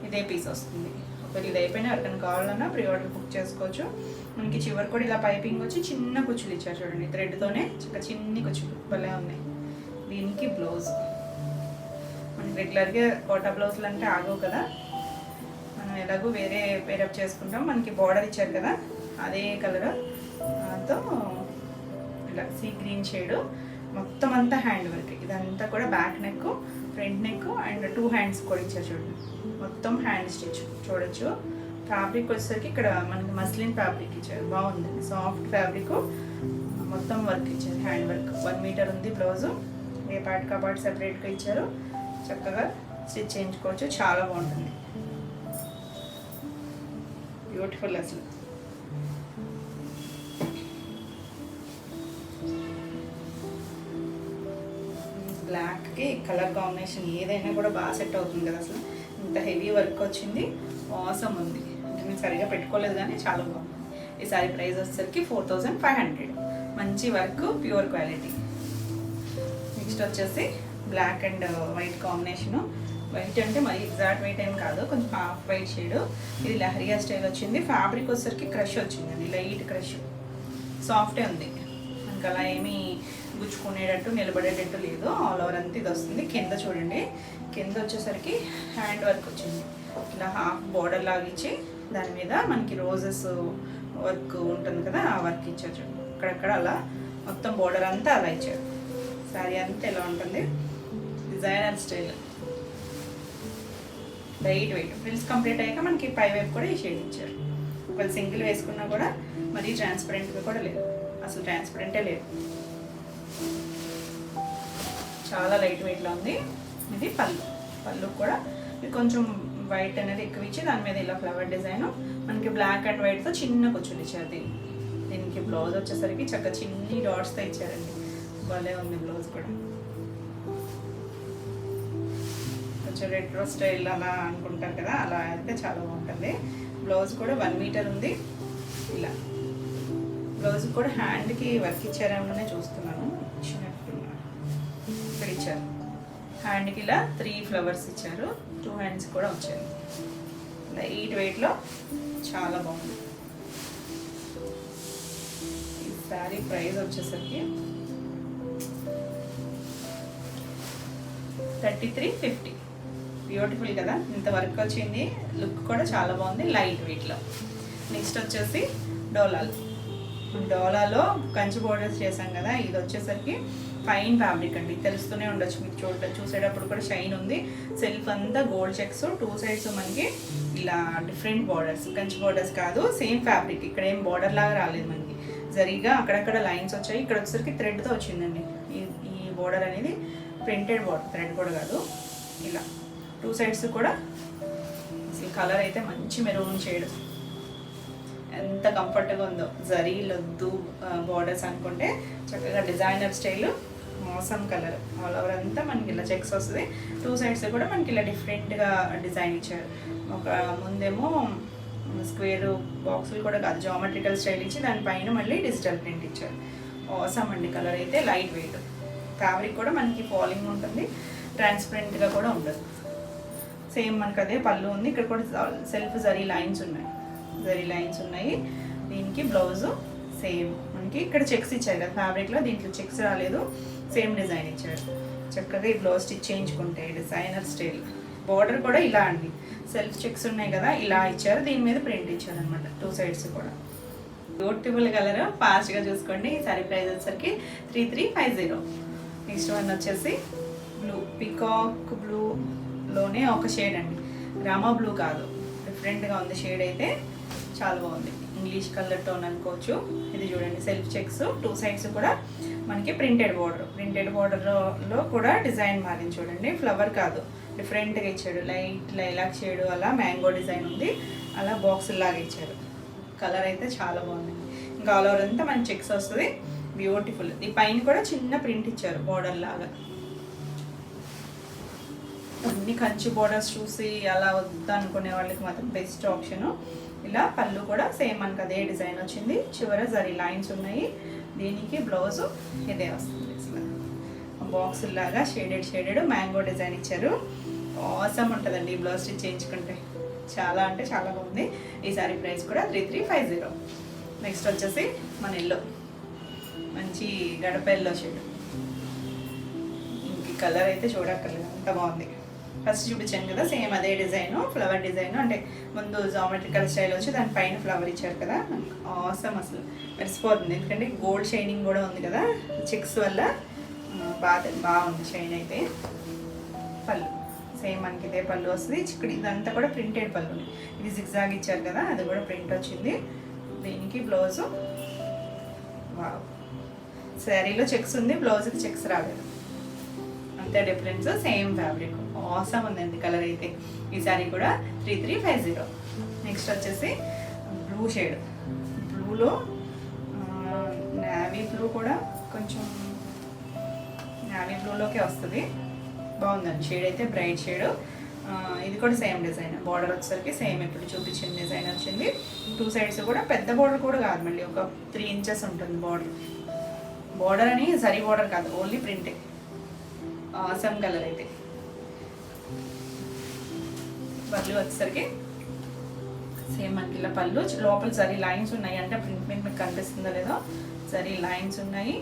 ఇదే పీస్ వస్తుంది. ఒకవేళ ఇది అయిపోయినా ఎవరికైనా కావాలన్నా ప్రీ ఆర్డర్ బుక్ చేసుకోవచ్చు. మనకి చివరి కూడా ఇలా పైపింగ్ వచ్చి చిన్న కుచ్చులు ఇచ్చారు చూడండి, థ్రెడ్తోనే చిన్ని కుచ్చులు భలే ఉన్నాయి. దీనికి బ్లౌజ్ మనకి రెగ్యులర్గా కోటా బ్లౌజులు అంటే ఆగవు కదా, మనం ఎలాగో వేరే పేరప్ చేసుకుంటాం. మనకి బార్డర్ ఇచ్చారు కదా అదే కలర్ తో ఇలా సీ గ్రీన్ షేడ్, మొత్తం అంతా హ్యాండ్ వర్క్. ఇదంతా కూడా back neck, front neck and 2 hands కూడా ఇచ్చారు చూడండి, మొత్తం హ్యాండ్ స్టిచ్ చూడొచ్చు. ఫ్యాబ్రిక్ వచ్చేసరికి ఇక్కడ మనకి మస్లిన్ ఫ్యాబ్రిక్ ఇచ్చారు, బాగుంది. సాఫ్ట్ ఫ్యాబ్రిక్, మొత్తం వర్క్ ఇచ్చారు, హ్యాండ్ వర్క్. 1 మీటర్ ఉంది బ్లౌజు, ఏ పార్ట్ కా పార్ట్ సెపరేట్గా ఇచ్చారు. చక్కగా స్టిచ్ చేయించుకోవచ్చు, చాలా బాగుంటుంది, బ్యూటిఫుల్ అసలు. బ్లాక్కి కలర్ కాంబినేషన్ ఏదైనా కూడా బాగా సెట్ అవుతుంది కదా. అసలు ఇంత హెవీ వర్క్ వచ్చింది, ఆసమ్ ఉంది. అంటే నేను సరిగా పెట్టుకోలేదు కానీ చాలా బాగుంది. ఈ సారీ ప్రైస్ వచ్చేసరికి 4500. మంచి వర్క్, ప్యూర్ క్వాలిటీ. నెక్స్ట్ వచ్చేసి black and white combination. White అంటే మరి ఎగ్జాక్ట్ వైట్ ఏం కాదు, కొంచెం హాఫ్ వైట్ షేడ్. ఇది లహరియా స్టైల్ వచ్చింది. ఫ్యాబ్రిక్ వచ్చేసరికి క్రష్ వచ్చిందండి, లైట్ క్రష్, సాఫ్టే ఉంది. మనకు అలా ఏమీ గుచ్చుకునేటట్టు నిలబడేటట్టు లేదు. ఆల్ ఓవర్ అంతా ఇది వస్తుంది. కింద చూడండి, కింద వచ్చేసరికి హ్యాండ్ వర్క్ వచ్చింది, ఇలా హాఫ్ బోర్డర్ లాగా ఇచ్చి దాని మీద మనకి రోజెస్ వర్క్ ఉంటుంది కదా, ఆ వర్క్ ఇచ్చారు చూడండి. అక్కడక్కడ అలా మొత్తం బోర్డర్ అంతా అలా ఇచ్చారు. శారీ అంతా ఎలా ఉంటుంది, designer style, light weight. Frills complete అయ్యాక మనకి పై వైపు కూడా ఈ షేడ్ ఇచ్చారు. ఒకవేళ సింగిల్ వేసుకున్నా కూడా మరీ ట్రాన్స్పరెంట్గా కూడా లేదు, అసలు ట్రాన్స్పరెంటే లేదు, చాలా లైట్ వెయిట్లో ఉంది. ఇది పళ్ళు కూడా ఇది కొంచెం వైట్ అనేది ఎక్కువ ఇచ్చి దాని మీద ఇలా ఫ్లవర్ డిజైన్, మనకి బ్లాక్ అండ్ వైట్తో చిన్న కుచ్చులు ఇచ్చారు. దీనికి బ్లౌజ్ వచ్చేసరికి చక్కగా చిన్ని డాట్స్తో ఇచ్చారండి, భలే ఉంది బ్లౌజ్ కూడా. కొంచెం రెట్రో స్టైల్ అలా అనుకుంటారు కదా, అలా అయితే చాలా బాగుంటుంది. బ్లౌజ్ కూడా 1 మీటర్ ఉంది. ఇలా బ్లౌజ్ కూడా హ్యాండ్కి వర్క్ ఇచ్చారేమోనే చూస్తున్నాను, ఇక్కడ ఇచ్చారు. హ్యాండ్కి ఇలా 3 ఫ్లవర్స్ ఇచ్చారు, 2 హ్యాండ్స్ కూడా వచ్చాయి. లైట్ వెయిట్లో చాలా బాగుంది. ఈ శారీ ప్రైస్ వచ్చేసరికి 3350. బ్యూటిఫుల్ కదా, ఇంత వర్క్ వచ్చింది, లుక్ కూడా చాలా బాగుంది, లైట్ వెయిట్లో. నెక్స్ట్ వచ్చేసి డోలాలో కంచి బోర్డర్స్ చేసాం కదా, ఇది వచ్చేసరికి ఫైన్ ఫ్యాబ్రిక్ అండి, తెలుస్తూనే ఉండొచ్చు మీకు చూసేటప్పుడు కూడా షైన్ ఉంది. సెల్ఫ్ అంతా గోల్డ్ చెక్స్, 2 సైడ్స్ మనకి ఇలా డిఫరెంట్ బార్డర్స్, కంచి బోర్డర్స్ కాదు, సేమ్ ఫ్యాబ్రిక్. ఇక్కడ ఏం బార్డర్ లాగా రాలేదు మనకి, జరిగా అక్కడక్కడ లైన్స్ వచ్చాయి. ఇక్కడ వచ్చేసరికి థ్రెడ్తో వచ్చిందండి ఈ బోర్డర్ అనేది, ప్రింటెడ్ బోర్డర్, థ్రెడ్ కూడా కాదు. ఇలా 2 సైడ్స్ కూడా అసలు కలర్ అయితే మంచి మెరూన్ షేడ్, ఎంత కంఫర్ట్గా ఉందో. జరీలొద్దు బార్డర్స్ అనుకుంటే చక్కగా డిజైనర్ స్టైల్, మోసం కలర్. ఆల్ ఓవర్ అంతా మనకి ఇలా చెక్స్ వస్తుంది. 2 సైడ్స్ కూడా మనకి ఇలా డిఫరెంట్గా డిజైన్ ఇచ్చారు. ఒక ముందేమో స్క్వేర్ బాక్సులు కూడా కాదు, జామెట్రికల్ స్టైల్ ఇచ్చి దానిపైన మళ్ళీ డిజిటల్ ప్రింట్ ఇచ్చారు. మోసం అండి, కలర్ అయితే లైట్ వెయిట్. ఫ్యాబ్రిక్ కూడా మనకి ఫాలింగ్ ఉంటుంది, ట్రాన్స్పరెంట్గా కూడా ఉండదు. సేమ్ మనకు అదే పళ్ళు ఉంది. ఇక్కడ కూడా సెల్ఫ్ జరీ లైన్స్ ఉన్నాయి. దీనికి బ్లౌజు సేమ్ మనకి ఇక్కడ చెక్స్ ఇచ్చారు కదా ఫ్యాబ్రిక్లో, దీంట్లో చెక్స్ రాలేదు, సేమ్ డిజైన్ ఇచ్చారు. చక్కగా ఈ బ్లౌజ్ స్టిచ్ చేయించుకుంటే డిజైనర్ స్టైల్. బోర్డర్ కూడా ఇలా అండి, సెల్ఫ్ చెక్స్ ఉన్నాయి కదా, ఇలా ఇచ్చారు, దీని మీద ప్రింట్ ఇచ్చారు అనమాట 2 సైడ్స్ కూడా. బ్యూటిఫుల్ కలర్, ఫాస్ట్గా చూసుకోండి. ఈ సారీ ప్రైస్ వచ్చేసరికి 3350. నెక్స్ట్ వన్ వచ్చేసి బ్లూ, పికాక్ బ్లూలోనే ఒక షేడ్ అండి, రామా బ్లూ కాదు, డిఫరెంట్గా ఉంది షేడ్ అయితే, చాలా బాగుంది. ఇంగ్లీష్ కలర్ టోన్ అనుకోవచ్చు. ఇది చూడండి సెల్ఫ్ చెక్స్, 2 సైడ్స్ కూడా మనకి ప్రింటెడ్ బోర్డర్లో కూడా డిజైన్ మారింది చూడండి. ఫ్లవర్ కాదు, డిఫరెంట్గా ఇచ్చాడు. లైట్ లైలాక్ షేడ్, అలా మ్యాంగో డిజైన్ ఉంది, అలా బాక్స్ లాగా ఇచ్చారు. కలర్ అయితే చాలా బాగుంది. ఇంకా ఆల్ ఓవర్ అంతా మనకి చెక్స్ వస్తుంది, బ్యూటిఫుల్. ఈ పైన కూడా చిన్న ప్రింట్ ఇచ్చారు బోర్డర్ లాగా. అన్ని కంచి బోర్డర్స్ చూసి అలా వద్దా అనుకునే వాళ్ళకి మాత్రం బెస్ట్ ఆప్షను. ఇలా పళ్ళు కూడా సేమ్ మనకు అదే డిజైన్ వచ్చింది, చివర జరీ లైన్స్ ఉన్నాయి. దీనికి బ్లౌజు ఇదే వస్తుంది. బాక్స్ లాగా షేడెడ్ మ్యాంగో డిజైన్ ఇచ్చారు. ఆసమ్ ఉంటుందండి ఈ బ్లౌజ్ స్టిచ్ చేయించుకుంటే. చాలా అంటే చాలా బాగుంది. ఈ సారీ ప్రైస్ కూడా 3350. నెక్స్ట్ వచ్చేసి మన ఎల్లో, మంచి గడప ఎల్లో షేడ్. ఇంక కలర్ అయితే చూడక్కర్లేదు, అంత బాగుంది. ఫస్ట్ చూపించాను కదా సేమ్ అదే డిజైను, ఫ్లవర్ డిజైన్. అంటే ముందు జామెట్రికల్ స్టైల్ వచ్చి దానిపైన ఫ్లవర్ ఇచ్చారు కదా, ఆసమ్. అసలు మెరిసిపోతుంది, ఎందుకంటే గోల్డ్ షైనింగ్ కూడా ఉంది కదా చెక్స్ వల్ల. బాగుంది షైన్ అయితే. పళ్ళు సేమ్ మనకి ఇదే పళ్ళు వస్తుంది. ఇక్కడ ఇదంతా కూడా ప్రింటెడ్ పళ్ళు. ఇది జిగ్జాగ్ ఇచ్చారు కదా, అది కూడా ప్రింట్ వచ్చింది. దీనికి బ్లౌజు శారీలో చెక్స్ ఉంది, బ్లౌజ్కి చెక్స్ రాలేదు, అంతే డిఫరెన్స్. సేమ్ ఫ్యాబ్రిక్, ఆసమ్ ఉందండి కలర్ అయితే. ఈ శారీ కూడా 3350. నెక్స్ట్ వచ్చేసి బ్లూ షేడ్. బ్లూలో నావీ బ్లూ కూడా కొంచెం నావీ బ్లూలోకే వస్తుంది, బాగుందండి షేడ్ అయితే, బ్రైట్ షేడ్. ఇది కూడా సేమ్ డిజైన్, బార్డర్ వచ్చేసరికి సేమ్ ఇప్పుడు చూపించిన డిజైన్ వచ్చింది. 2 సైడ్స్ కూడా పెద్ద బార్డర్ కూడా కాదు, మళ్ళీ ఒక 3 ఇంచెస్ ఉంటుంది బార్డర్. బార్డర్ అని జరీ బార్డర్ కాదు, ఓన్లీ ప్రింటే. ఆసమ్ కలర్ అయితే. పళ్ళు వచ్చేసరికి సేమ్ మనకి ఇలా పళ్ళు, లోపల జరీ లైన్స్ ఉన్నాయి. అంటే ప్రింట్ మీద మీకు కనిపిస్తుందో లేదో, జరీ లైన్స్ ఉన్నాయి.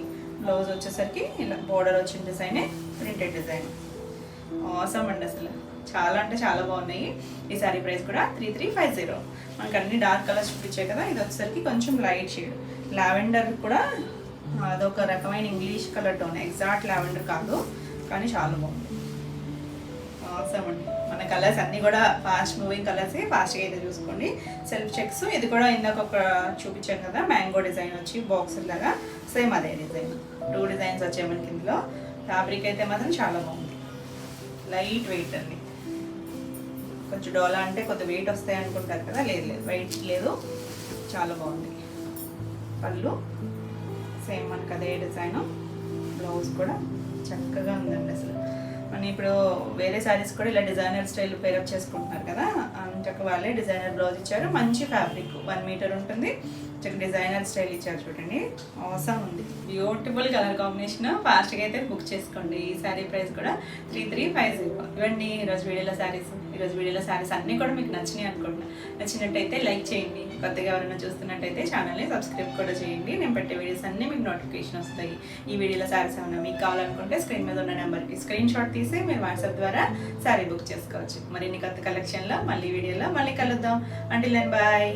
బ్లౌజ్ వచ్చేసరికి ఇలా బోర్డర్ వచ్చిన డిజైనే, ప్రింటెడ్ డిజైన్. ఆసమ్ అండి, అసలు చాలా అంటే చాలా బాగున్నాయి. ఈ సారీ ప్రైస్ కూడా 3350. మనకు అన్ని డార్క్ కలర్స్ చూపించాయి కదా, ఇది వచ్చేసరికి కొంచెం లైట్ షేడ్. లావెండర్ కూడా అదొక రకమైన English colour tone, exact lavender కాదు, కానీ చాలా బాగుంది. ఆసమ్ అండి. మన కలర్స్ అన్నీ కూడా ఫాస్ట్ మూవింగ్ కలర్స్, ఫాస్ట్గా అయితే చూసుకోండి. Self checks. ఇది కూడా ఇందాక ఒక చూపించాను కదా, మ్యాంగో డిజైన్ వచ్చి బాక్స్ లాగా, సేమ్ అదే డిజైన్. 2 డిజైన్స్ వచ్చాయి మనకి ఇందులో. ఫ్యాబ్రిక్ అయితే మాత్రం చాలా బాగుంది, లైట్ వెయిట్ అండి. కొంచెం డోలా అంటే కొద్ది వెయిట్ వస్తాయి అనుకుంటారు కదా, లేదు వెయిట్ లేదు, చాలా బాగుంది. పళ్ళు సేమ్ మనకి అదే డిజైన్, బ్లౌజ్ కూడా చక్కగా ఉందండి. అసలు మనం ఇప్పుడు వేరే శారీస్ కూడా ఇలా డిజైనర్ స్టైల్ పేరప్ చేసుకుంటున్నారు కదా, చక్కగా వాళ్ళే డిజైనర్ బ్లౌజ్ ఇచ్చారు. మంచి ఫ్యాబ్రిక్, 1 మీటర్ ఉంటుంది. చక్కగా డిజైనర్ స్టైల్ ఇచ్చారు చూడండి, ఆసమ్ ఉంది. Beautiful colour combination. ఫాస్ట్గా అయితే బుక్ చేసుకోండి. ఈ శారీ ప్రైస్ కూడా 3350. ఇవ్వండి ఈరోజు వీడియోలో శారీస్. ఈరోజు వీడియోలో శారీస్ అన్నీ కూడా మీకు నచ్చినాయి అనుకుంటున్నాను. నచ్చినట్టయితే లైక్ చేయండి. కొత్తగా ఎవరైనా చూస్తున్నట్టయితే ఛానల్ని సబ్స్క్రైబ్ కూడా చేయండి. నేను పెట్టే వీడియోస్ అన్నీ మీకు నోటిఫికేషన్ వస్తాయి. ఈ వీడియోలో శారీస్ ఏమైనా మీకు కావాలనుకుంటే స్క్రీన్ మీద ఉన్న నెంబర్కి స్క్రీన్ షాట్ తీసి మీరు వాట్సాప్ ద్వారా శారీ బుక్ చేసుకోవచ్చు. మరిన్ని కొత్త కలెక్షన్లో మళ్ళీ వీడియోలో మళ్ళీ కలుద్దాం. Until then bye.